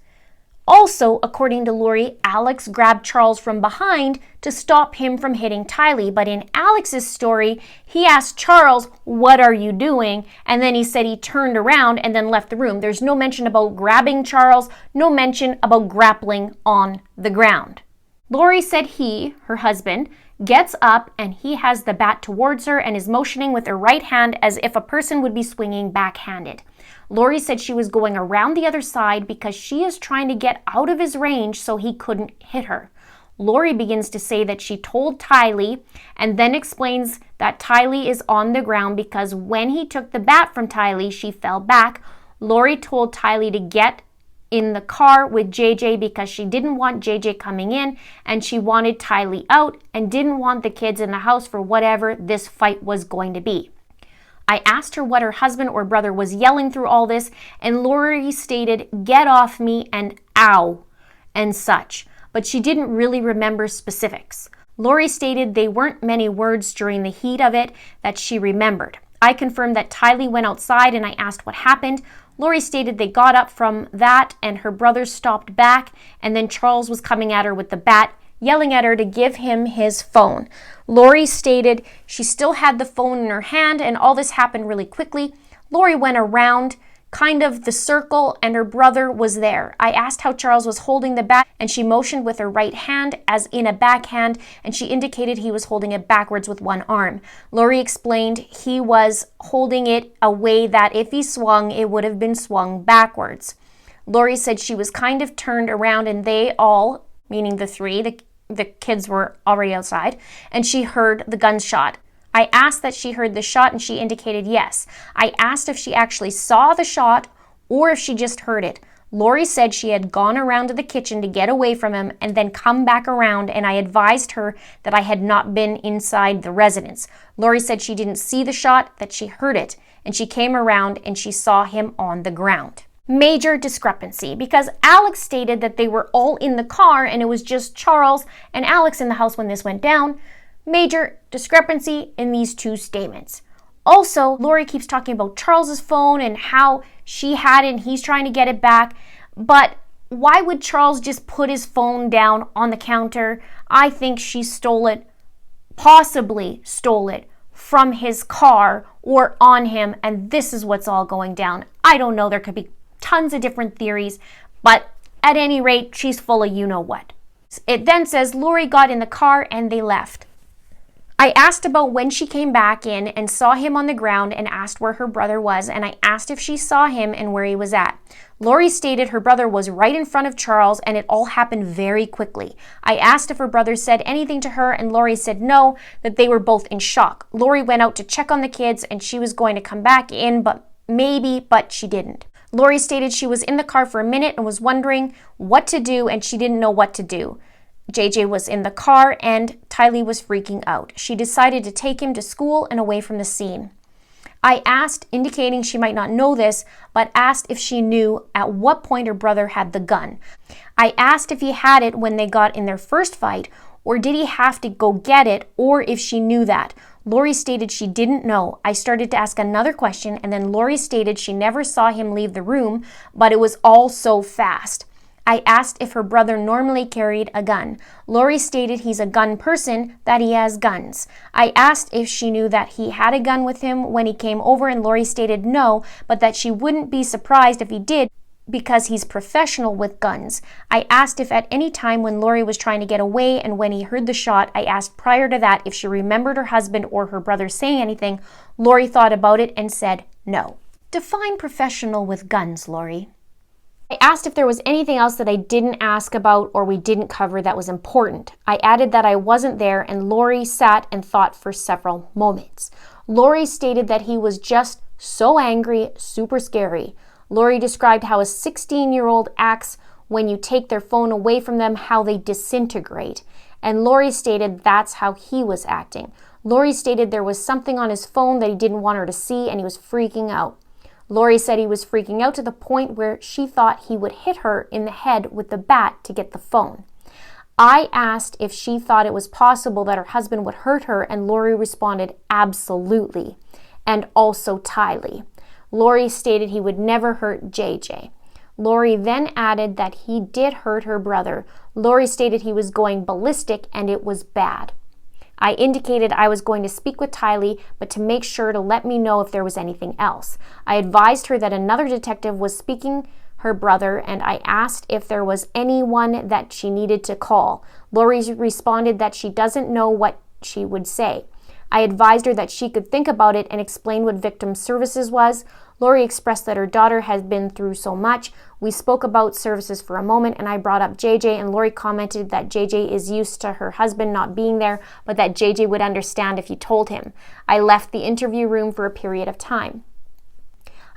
Also, according to Lori, Alex grabbed Charles from behind to stop him from hitting Tylee. But in Alex's story, he asked Charles, "What are you doing?" And then he said he turned around and then left the room. There's no mention about grabbing Charles, no mention about grappling on the ground. Lori said he, her husband, gets up and he has the bat towards her and is motioning with her right hand as if a person would be swinging backhanded. Lori said she was going around the other side because she is trying to get out of his range so he couldn't hit her. Lori begins to say that she told Tylee and then explains that Tylee is on the ground because when he took the bat from Tylee, she fell back. Lori told Tylee to get in the car with JJ because she didn't want JJ coming in and she wanted Tylee out and didn't want the kids in the house for whatever this fight was going to be. I asked her what her husband or brother was yelling through all this, and Lori stated, "Get off me," and "ow," and such, but she didn't really remember specifics. Lori stated they weren't many words during the heat of it that she remembered. I confirmed that Tylee went outside and I asked what happened. Lori stated they got up from that and her brother stopped back, and then Charles was coming at her with the bat, yelling at her to give him his phone. Lori stated she still had the phone in her hand and all this happened really quickly. Lori went around kind of the circle and her brother was there. I asked how Charles was holding the bat and she motioned with her right hand as in a backhand and she indicated he was holding it backwards with one arm. Lori explained he was holding it a way that if he swung, it would have been swung backwards. Lori said she was kind of turned around and they all, meaning the three, the kids were already outside, and she heard the gunshot. I asked that she heard the shot and she indicated yes. I asked if she actually saw the shot or if she just heard it. Lori said she had gone around to the kitchen to get away from him and then come back around, and I advised her that I had not been inside the residence. Lori said she didn't see the shot, that she heard it, and she came around and she saw him on the ground. Major discrepancy because Alex stated that they were all in the car and it was just Charles and Alex in the house when this went down. Major discrepancy in these two statements. Also, Lori keeps talking about Charles's phone and how she had it and he's trying to get it back. But why would Charles just put his phone down on the counter? I think she stole it, possibly stole it from his car or on him, and this is what's all going down. I don't know, there could be tons of different theories, but at any rate, she's full of you-know-what. It then says Lori got in the car and they left. I asked about when she came back in and saw him on the ground and asked where her brother was, and I asked if she saw him and where he was at. Lori stated her brother was right in front of Charles and it all happened very quickly. I asked if her brother said anything to her and Lori said no, that they were both in shock. Lori went out to check on the kids and she was going to come back in, but she didn't. Lori stated she was in the car for a minute and was wondering what to do and she didn't know what to do. JJ was in the car and Tylee was freaking out. She decided to take him to school and away from the scene. I asked, indicating she might not know this, but asked if she knew at what point her brother had the gun. I asked if he had it when they got in their first fight, or did he have to go get it, or if she knew that. Lori stated she didn't know. I started to ask another question, and then Lori stated she never saw him leave the room, but it was all so fast. I asked if her brother normally carried a gun. Lori stated he's a gun person, that he has guns. I asked if she knew that he had a gun with him when he came over, and Lori stated no, but that she wouldn't be surprised if he did because he's professional with guns. I asked if at any time when Lori was trying to get away and when he heard the shot, I asked prior to that if she remembered her husband or her brother saying anything. Lori thought about it and said no. Define professional with guns, Lori. I asked if there was anything else that I didn't ask about or we didn't cover that was important. I added that I wasn't there and Lori sat and thought for several moments. Lori stated that he was just so angry, super scary. Lori described how a 16-year-old acts when you take their phone away from them, how they disintegrate. And Lori stated that's how he was acting. Lori stated there was something on his phone that he didn't want her to see and he was freaking out. Lori said he was freaking out to the point where she thought he would hit her in the head with the bat to get the phone. I asked if she thought it was possible that her husband would hurt her, and Lori responded, absolutely, and also Tylee. Lori stated he would never hurt JJ. Lori then added that he did hurt her brother. Lori stated he was going ballistic and it was bad. I indicated I was going to speak with Tylee, but to make sure to let me know if there was anything else. I advised her that another detective was speaking her brother, and I asked if there was anyone that she needed to call. Lori responded that she doesn't know what she would say. I advised her that she could think about it and explain what victim services was. Lori expressed that her daughter had been through so much. We spoke about services for a moment, and I brought up JJ, and Lori commented that JJ is used to her husband not being there, but that JJ would understand if you told him. I left the interview room for a period of time.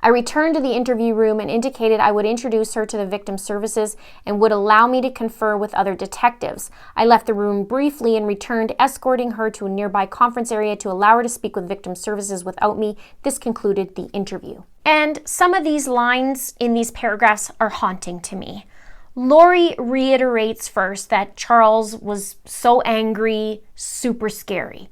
I returned to the interview room and indicated I would introduce her to the victim services and would allow me to confer with other detectives. I left the room briefly and returned, escorting her to a nearby conference area to allow her to speak with victim services without me. This concluded the interview. And some of these lines in these paragraphs are haunting to me. Lori reiterates first that Charles was so angry, super scary.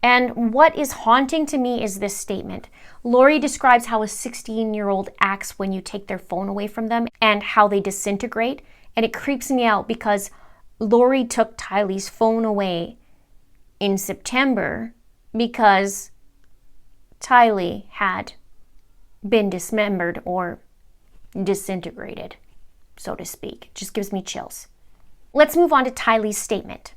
And what is haunting to me is this statement. Lori describes how a 16-year-old acts when you take their phone away from them and how they disintegrate. And it creeps me out because Lori took Tylee's phone away in September because Tylee had been dismembered or disintegrated, so to speak. It just gives me chills. Let's move on to Tylee's statement.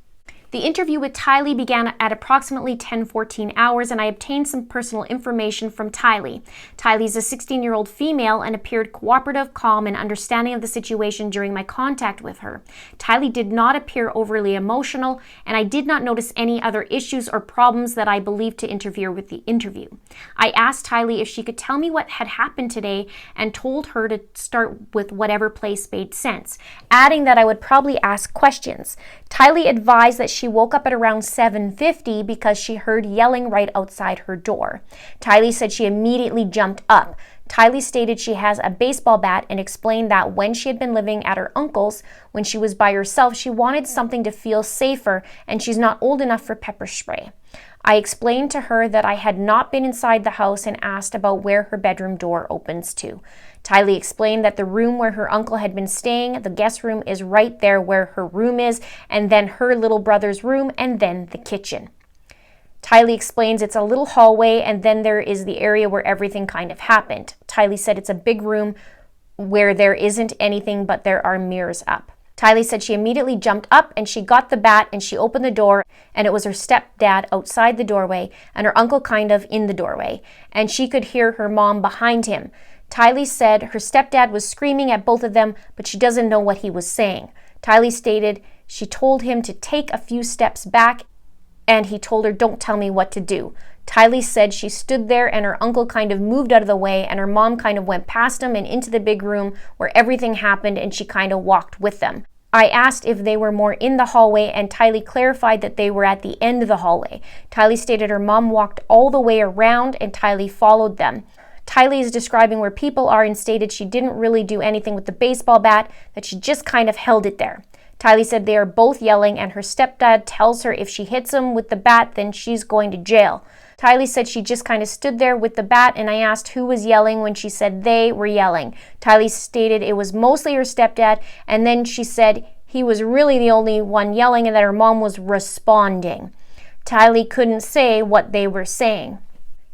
The interview with Tylee began at approximately 10:14 hours, and I obtained some personal information from Tylee. Tylee is a 16-year-old female and appeared cooperative, calm, and understanding of the situation during my contact with her. Tylee did not appear overly emotional, and I did not notice any other issues or problems that I believed to interfere with the interview. I asked Tylee if she could tell me what had happened today and told her to start with whatever place made sense, adding that I would probably ask questions. Tylee advised that she woke up at around 7:50 because she heard yelling right outside her door. Tylee said she immediately jumped up. Tylee stated she has a baseball bat and explained that when she had been living at her uncle's, when she was by herself, she wanted something to feel safer and she's not old enough for pepper spray. I explained to her that I had not been inside the house and asked about where her bedroom door opens to. Tylee explained that the room where her uncle had been staying, the guest room, is right there where her room is, and then her little brother's room, and then the kitchen. Tylee explains it's a little hallway, and then there is the area where everything kind of happened. Tylee said it's a big room where there isn't anything, but there are mirrors up. Tylee said she immediately jumped up and she got the bat and she opened the door, and it was her stepdad outside the doorway and her uncle kind of in the doorway, and she could hear her mom behind him. Tylee said her stepdad was screaming at both of them, but she doesn't know what he was saying. Tylee stated she told him to take a few steps back, and he told her, "Don't tell me what to do." Tylee said she stood there and her uncle kind of moved out of the way, and her mom kind of went past him and into the big room where everything happened, and she kind of walked with them. I asked if they were more in the hallway, and Tylee clarified that they were at the end of the hallway. Tylee stated her mom walked all the way around and Tylee followed them. Tylee is describing where people are and stated she didn't really do anything with the baseball bat, that she just kind of held it there. Tylee said they are both yelling, and her stepdad tells her if she hits him with the bat, then she's going to jail. Tylee said she just kind of stood there with the bat, and I asked who was yelling when she said they were yelling. Tylee stated it was mostly her stepdad, and then she said he was really the only one yelling and that her mom was responding. Tylee couldn't say what they were saying.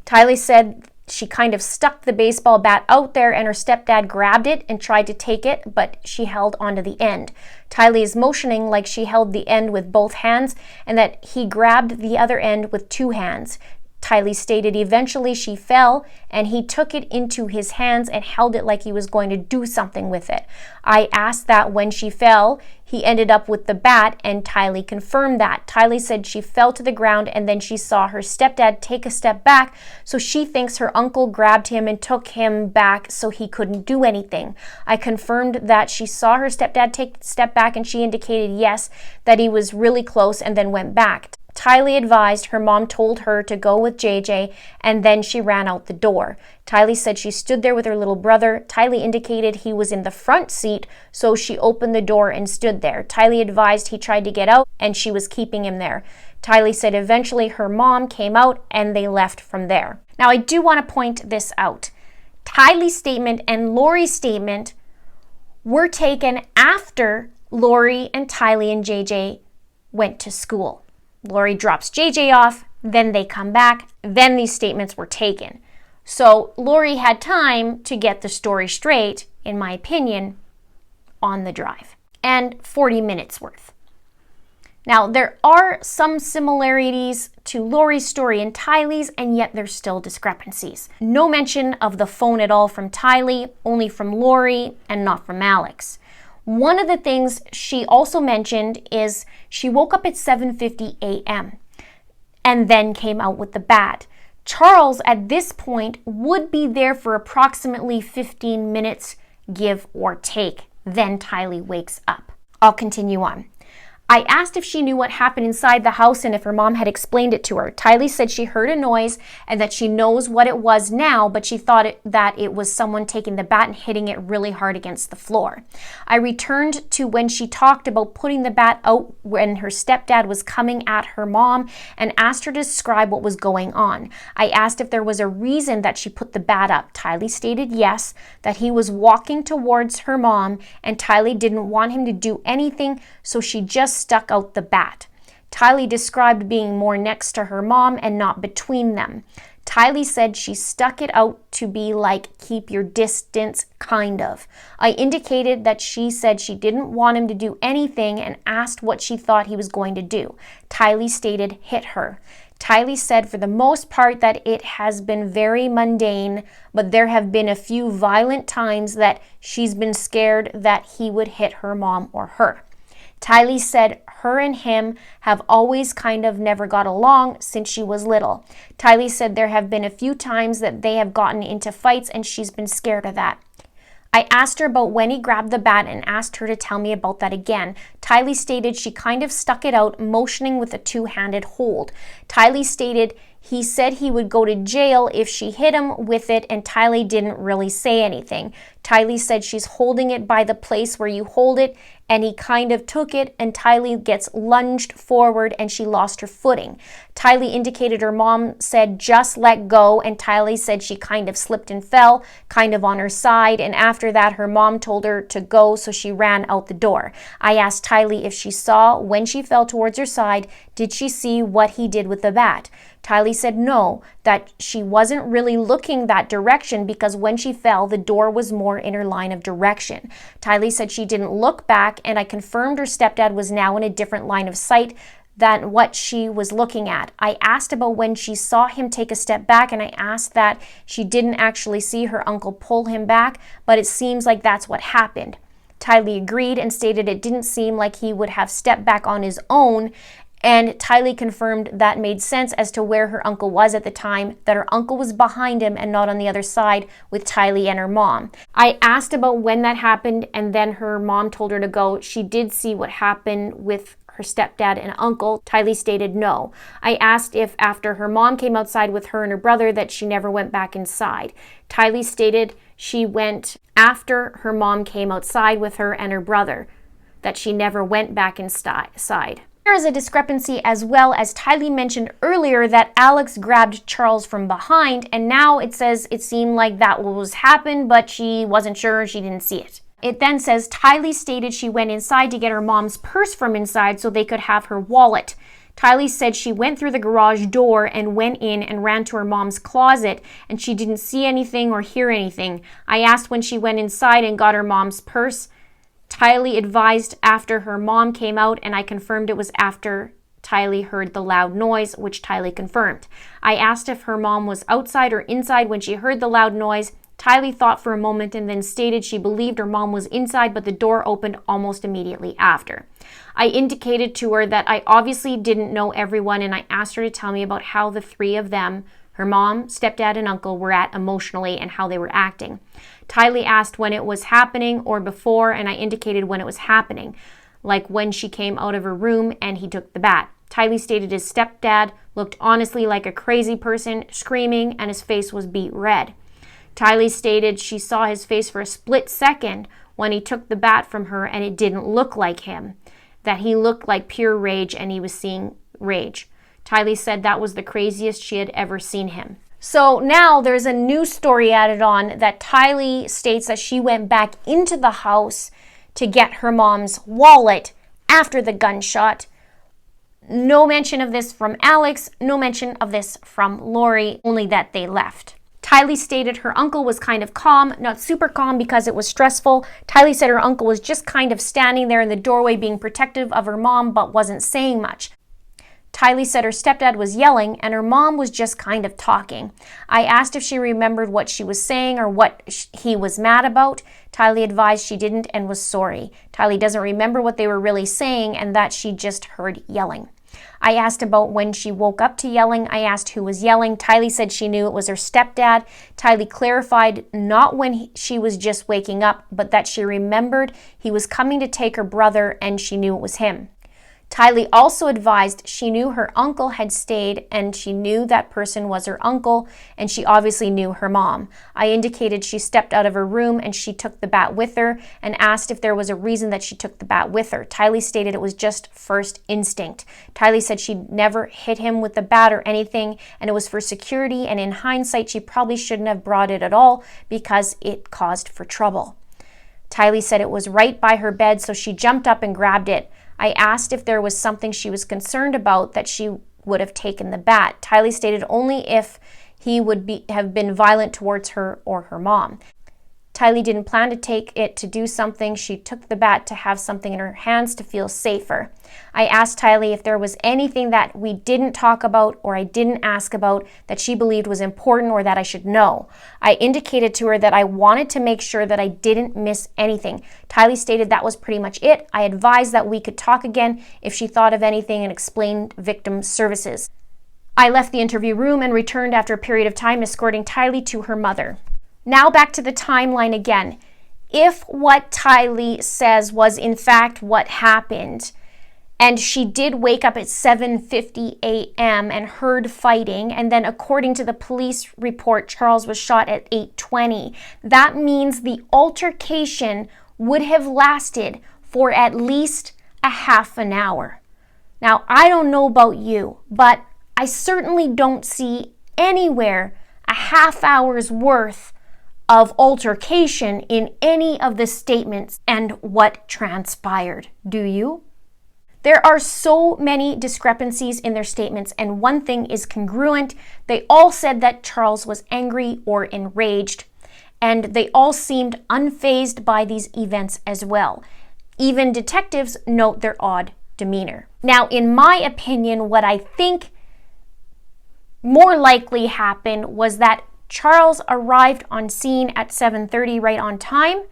Tylee said she kind of stuck the baseball bat out there, and her stepdad grabbed it and tried to take it, but she held onto the end. Tylee is motioning like she held the end with both hands and that he grabbed the other end with two hands. Tylee stated eventually she fell and he took it into his hands and held it like he was going to do something with it. I asked that when she fell, he ended up with the bat, and Tylee confirmed that. Tylee said she fell to the ground and then she saw her stepdad take a step back, so she thinks her uncle grabbed him and took him back so he couldn't do anything. I confirmed that she saw her stepdad take a step back, and she indicated yes, that he was really close and then went back. Tylee advised her mom told her to go with JJ, and then she ran out the door. Tylee said she stood there with her little brother. Tylee indicated he was in the front seat, so she opened the door and stood there. Tylee advised he tried to get out, and she was keeping him there. Tylee said eventually her mom came out, and they left from there. Now, I do want to point this out. Tylee's statement and Lori's statement were taken after Lori and Tylee and JJ went to school. Lori drops JJ off, then they come back, then these statements were taken. So Lori had time to get the story straight, in my opinion, on the drive, and 40 minutes worth. Now, there are some similarities to Lori's story and Tylee's, and yet there's still discrepancies. No mention of the phone at all from Tylee, only from Lori and not from Alex. One of the things she also mentioned is she woke up at 7:50 a.m. and then came out with the bat. Charles, at this point, would be there for approximately 15 minutes, give or take. Then Tylee wakes up. I'll continue on. I asked if she knew what happened inside the house and if her mom had explained it to her. Tylee said she heard a noise and that she knows what it was now, but she thought that it was someone taking the bat and hitting it really hard against the floor. I returned to when she talked about putting the bat out when her stepdad was coming at her mom and asked her to describe what was going on. I asked if there was a reason that she put the bat up. Tylee stated yes, that he was walking towards her mom and Tylee didn't want him to do anything, so she just stuck out the bat. Tylee described being more next to her mom and not between them. Tylee said she stuck it out to be like keep your distance, kind of. I indicated that she said she didn't want him to do anything and asked what she thought he was going to do. Tylee stated hit her. Tylee said for the most part that it has been very mundane, but there have been a few violent times that she's been scared that he would hit her mom or her. Tylee said her and him have always kind of never got along since she was little. Tylee said there have been a few times that they have gotten into fights and she's been scared of that. I asked her about when he grabbed the bat and asked her to tell me about that again. Tylee stated she kind of stuck it out, motioning with a two-handed hold. Tylee stated he said he would go to jail if she hit him with it, and Tylee didn't really say anything. Tylee said she's holding it by the place where you hold it, and he kind of took it, and Tylee gets lunged forward, and she lost her footing. Tylee indicated her mom said just let go, and Tylee said she kind of slipped and fell, kind of on her side, and after that her mom told her to go, so she ran out the door. I asked Tylee if she saw when she fell towards her side, did she see what he did with the bat? Tylee said no, that she wasn't really looking that direction because when she fell, the door was more in her line of direction. Tylee said she didn't look back, and I confirmed her stepdad was now in a different line of sight than what she was looking at. I asked about when she saw him take a step back, and I asked that she didn't actually see her uncle pull him back, but it seems like that's what happened. Tylee agreed and stated it didn't seem like he would have stepped back on his own, and Tylee confirmed that made sense as to where her uncle was at the time, that her uncle was behind him and not on the other side with Tylee and her mom. I asked about when that happened, and then her mom told her to go. She did see what happened with her stepdad and uncle. Tylee stated no. I asked if after her mom came outside with her and her brother that she never went back inside. Tylee stated she went after her mom came outside with her and her brother, that she never went back inside. There is a discrepancy as well, as Tylee mentioned earlier that Alex grabbed Charles from behind, and now it says it seemed like that was happened, but she wasn't sure, she didn't see it. It then says Tylee stated she went inside to get her mom's purse from inside so they could have her wallet. Tylee said she went through the garage door and went in and ran to her mom's closet, and she didn't see anything or hear anything. I asked when she went inside and got her mom's purse. Tylee advised after her mom came out, and I confirmed it was after Tylee heard the loud noise, which Tylee confirmed. I asked if her mom was outside or inside when she heard the loud noise. Tylee thought for a moment and then stated she believed her mom was inside, but the door opened almost immediately after. I indicated to her that I obviously didn't know everyone, and I asked her to tell me about how the three of them, her mom, stepdad, and uncle, were at emotionally and how they were acting. Tylee asked when it was happening or before, and I indicated when it was happening, like when she came out of her room and he took the bat. Tylee stated his stepdad looked honestly like a crazy person, screaming, and his face was beet red. Tylee stated she saw his face for a split second when he took the bat from her, and it didn't look like him, that he looked like pure rage and he was seeing rage. Tylee said that was the craziest she had ever seen him. So now there's a new story added on that Tylee states that she went back into the house to get her mom's wallet after the gunshot. No mention of this from Alex, no mention of this from Lori, only that they left. Tylee stated her uncle was kind of calm, not super calm because it was stressful. Tylee said her uncle was just kind of standing there in the doorway being protective of her mom but wasn't saying much. Tylee said her stepdad was yelling and her mom was just kind of talking. I asked if she remembered what she was saying or what he was mad about. Tylee advised she didn't and was sorry. Tylee doesn't remember what they were really saying and that she just heard yelling. I asked about when she woke up to yelling. I asked who was yelling. Tylee said she knew it was her stepdad. Tylee clarified not when she was just waking up, but that she remembered he was coming to take her brother and she knew it was him. Tylee also advised she knew her uncle had stayed and she knew that person was her uncle and she obviously knew her mom. I indicated she stepped out of her room and she took the bat with her and asked if there was a reason that she took the bat with her. Tylee stated it was just first instinct. Tylee said she'd never hit him with the bat or anything and it was for security, and in hindsight she probably shouldn't have brought it at all because it caused for trouble. Tylee said it was right by her bed, so she jumped up and grabbed it. I asked if there was something she was concerned about that she would have taken the bat. Tylee stated only if he would have been violent towards her or her mom. Tylee didn't plan to take it to do something. She took the bat to have something in her hands to feel safer. I asked Tylee if there was anything that we didn't talk about or I didn't ask about that she believed was important or that I should know. I indicated to her that I wanted to make sure that I didn't miss anything. Tylee stated that was pretty much it. I advised that we could talk again if she thought of anything and explained victim services. I left the interview room and returned after a period of time, escorting Tylee to her mother. Now back to the timeline again. If what Tylee says was in fact what happened, and she did wake up at 7:50 a.m. and heard fighting, and then according to the police report, Charles was shot at 8:20, that means the altercation would have lasted for at least a half an hour. Now, I don't know about you, but I certainly don't see anywhere a half hour's worth of altercation in any of the statements and what transpired. Do you? There are so many discrepancies in their statements, and one thing is congruent. They all said that Charles was angry or enraged, and they all seemed unfazed by these events as well. Even detectives note their odd demeanor. Now, in my opinion, what I think more likely happened was that Charles arrived on scene at 7:30 right on time,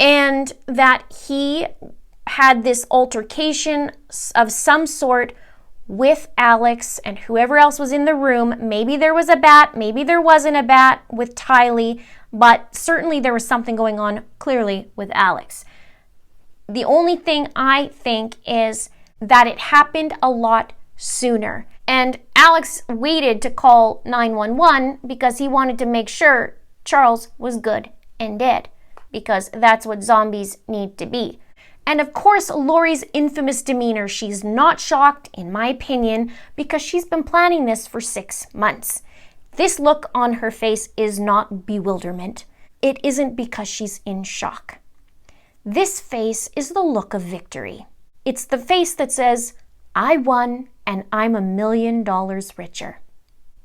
and that he had this altercation of some sort with Alex and whoever else was in the room. Maybe there was a bat, maybe there wasn't a bat with Tylee, but certainly there was something going on clearly with Alex. The only thing I think is that it happened a lot sooner. And Alex waited to call 911 because he wanted to make sure Charles was good and dead, because that's what zombies need to be. And of course, Lori's infamous demeanor. She's not shocked, in my opinion, because she's been planning this for 6 months. This look on her face is not bewilderment. It isn't because she's in shock. This face is the look of victory. It's the face that says, I won and I'm $1 million richer.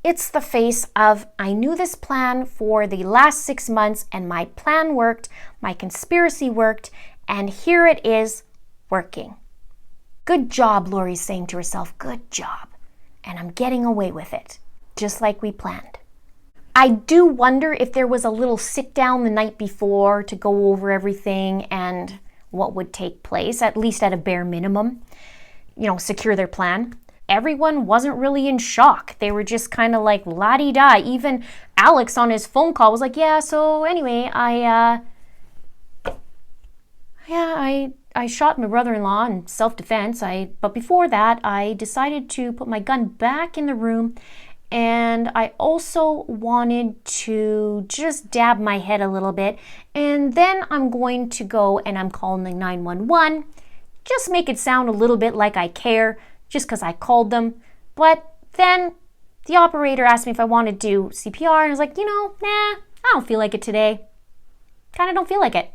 It's the face of, I knew this plan for the last 6 months and my plan worked, my conspiracy worked, and here it is working. Good job, Lori's saying to herself, good job. And I'm getting away with it, just like we planned. I do wonder if there was a little sit down the night before to go over everything and what would take place, at least at a bare minimum. Secure their plan. Everyone wasn't really in shock. They were just kind of like la-di-da. Even Alex on his phone call was like, yeah, so anyway, I I shot my brother-in-law in self-defense. But before that, I decided to put my gun back in the room, and I also wanted to just dab my head a little bit, and then I'm going to go and I'm calling 911. Just make it sound a little bit like I care, just because I called them. But then the operator asked me if I wanted to do CPR, and I was like, nah, I don't feel like it today. Kind of don't feel like it.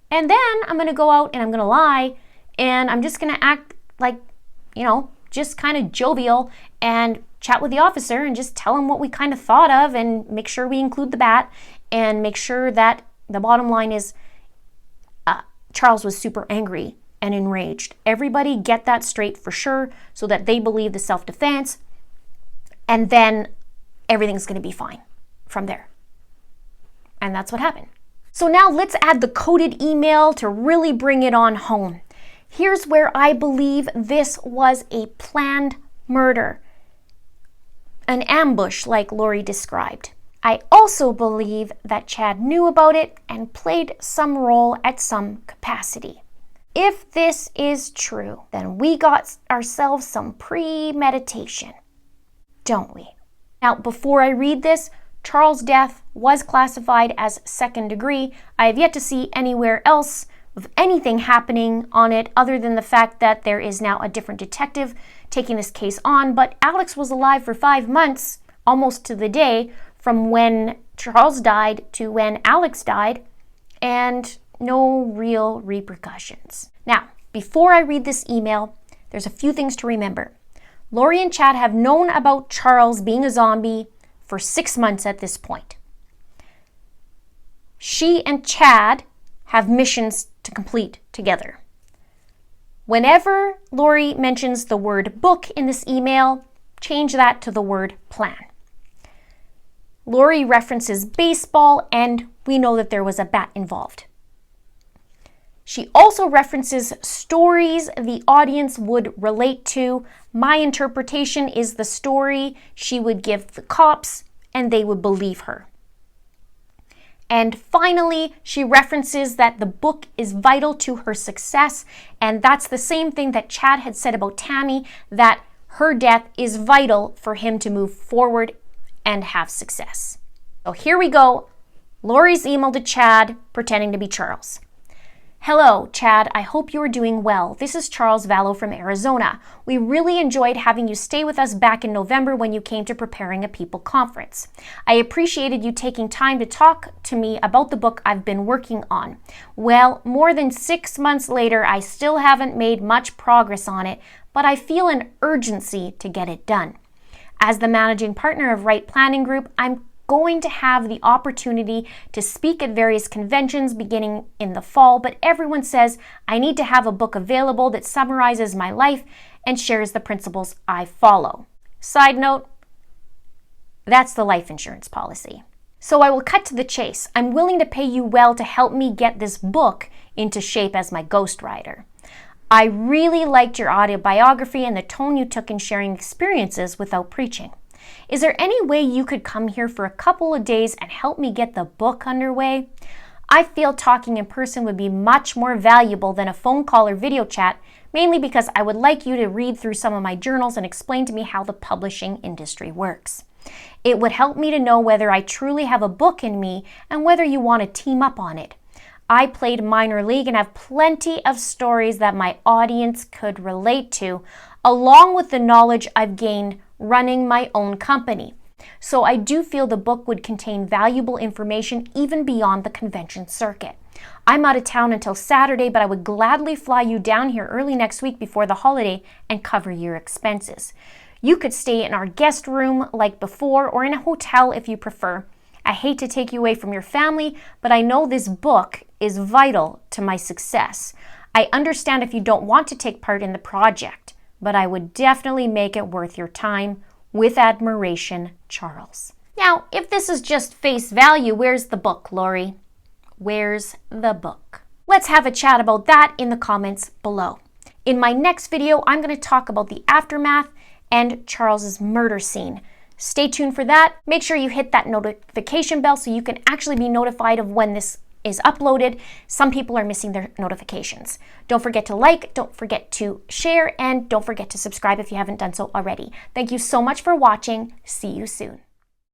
And then I'm going to go out and I'm going to lie, and I'm just going to act like, just kind of jovial and chat with the officer and just tell him what we kind of thought of and make sure we include the bat and make sure that the bottom line is Charles was super angry and enraged. Everybody get that straight for sure so that they believe the self-defense, and then everything's going to be fine from there. And that's what happened. So now let's add the coded email to really bring it on home. Here's where I believe this was a planned murder, an ambush like Lori described. I also believe that Chad knew about it and played some role at some capacity. If this is true, then we got ourselves some premeditation, don't we? Now, before I read this, Charles' death was classified as second degree. I have yet to see anywhere else of anything happening on it other than the fact that there is now a different detective taking this case on. But Alex was alive for 5 months, almost to the day, from when Charles died to when Alex died, and no real repercussions. Now, before I read this email, there's a few things to remember. Lori and Chad have known about Charles being a zombie for 6 months at this point. She and Chad have missions to complete together. Whenever Lori mentions the word book in this email, change that to the word plan. Lori references baseball, and we know that there was a bat involved. She also references stories the audience would relate to. My interpretation is the story she would give the cops, and they would believe her. And finally, she references that the book is vital to her success, and that's the same thing that Chad had said about Tammy, that her death is vital for him to move forward and have success. So here we go. Lori's email to Chad pretending to be Charles. Hello, Chad. I hope you are doing well. This is Charles Vallow from Arizona. We really enjoyed having you stay with us back in November when you came to preparing a People conference. I appreciated you taking time to talk to me about the book I've been working on. Well, more than 6 months later, I still haven't made much progress on it, but I feel an urgency to get it done. As the managing partner of Right Planning Group, I'm going to have the opportunity to speak at various conventions beginning in the fall, but everyone says I need to have a book available that summarizes my life and shares the principles I follow. Side note, that's the life insurance policy. So I will cut to the chase. I'm willing to pay you well to help me get this book into shape as my ghostwriter. I really liked your autobiography and the tone you took in sharing experiences without preaching. Is there any way you could come here for a couple of days and help me get the book underway? I feel talking in person would be much more valuable than a phone call or video chat, mainly because I would like you to read through some of my journals and explain to me how the publishing industry works. It would help me to know whether I truly have a book in me and whether you want to team up on it. I played minor league and have plenty of stories that my audience could relate to, along with the knowledge I've gained running my own company. So I do feel the book would contain valuable information even beyond the convention circuit. I'm out of town until Saturday, but I would gladly fly you down here early next week before the holiday and cover your expenses. You could stay in our guest room like before or in a hotel if you prefer. I hate to take you away from your family, but I know this book is vital to my success. I understand if you don't want to take part in the project, but I would definitely make it worth your time. With admiration, Charles. Now, if this is just face value, where's the book, Lori? Where's the book? Let's have a chat about that in the comments below. In my next video, I'm going to talk about the aftermath and Charles's murder scene. Stay tuned for that. Make sure you hit that notification bell so you can actually be notified of when this is uploaded, some people are missing their notifications. Don't forget to like, don't forget to share, and don't forget to subscribe if you haven't done so already. Thank you so much for watching. See you soon.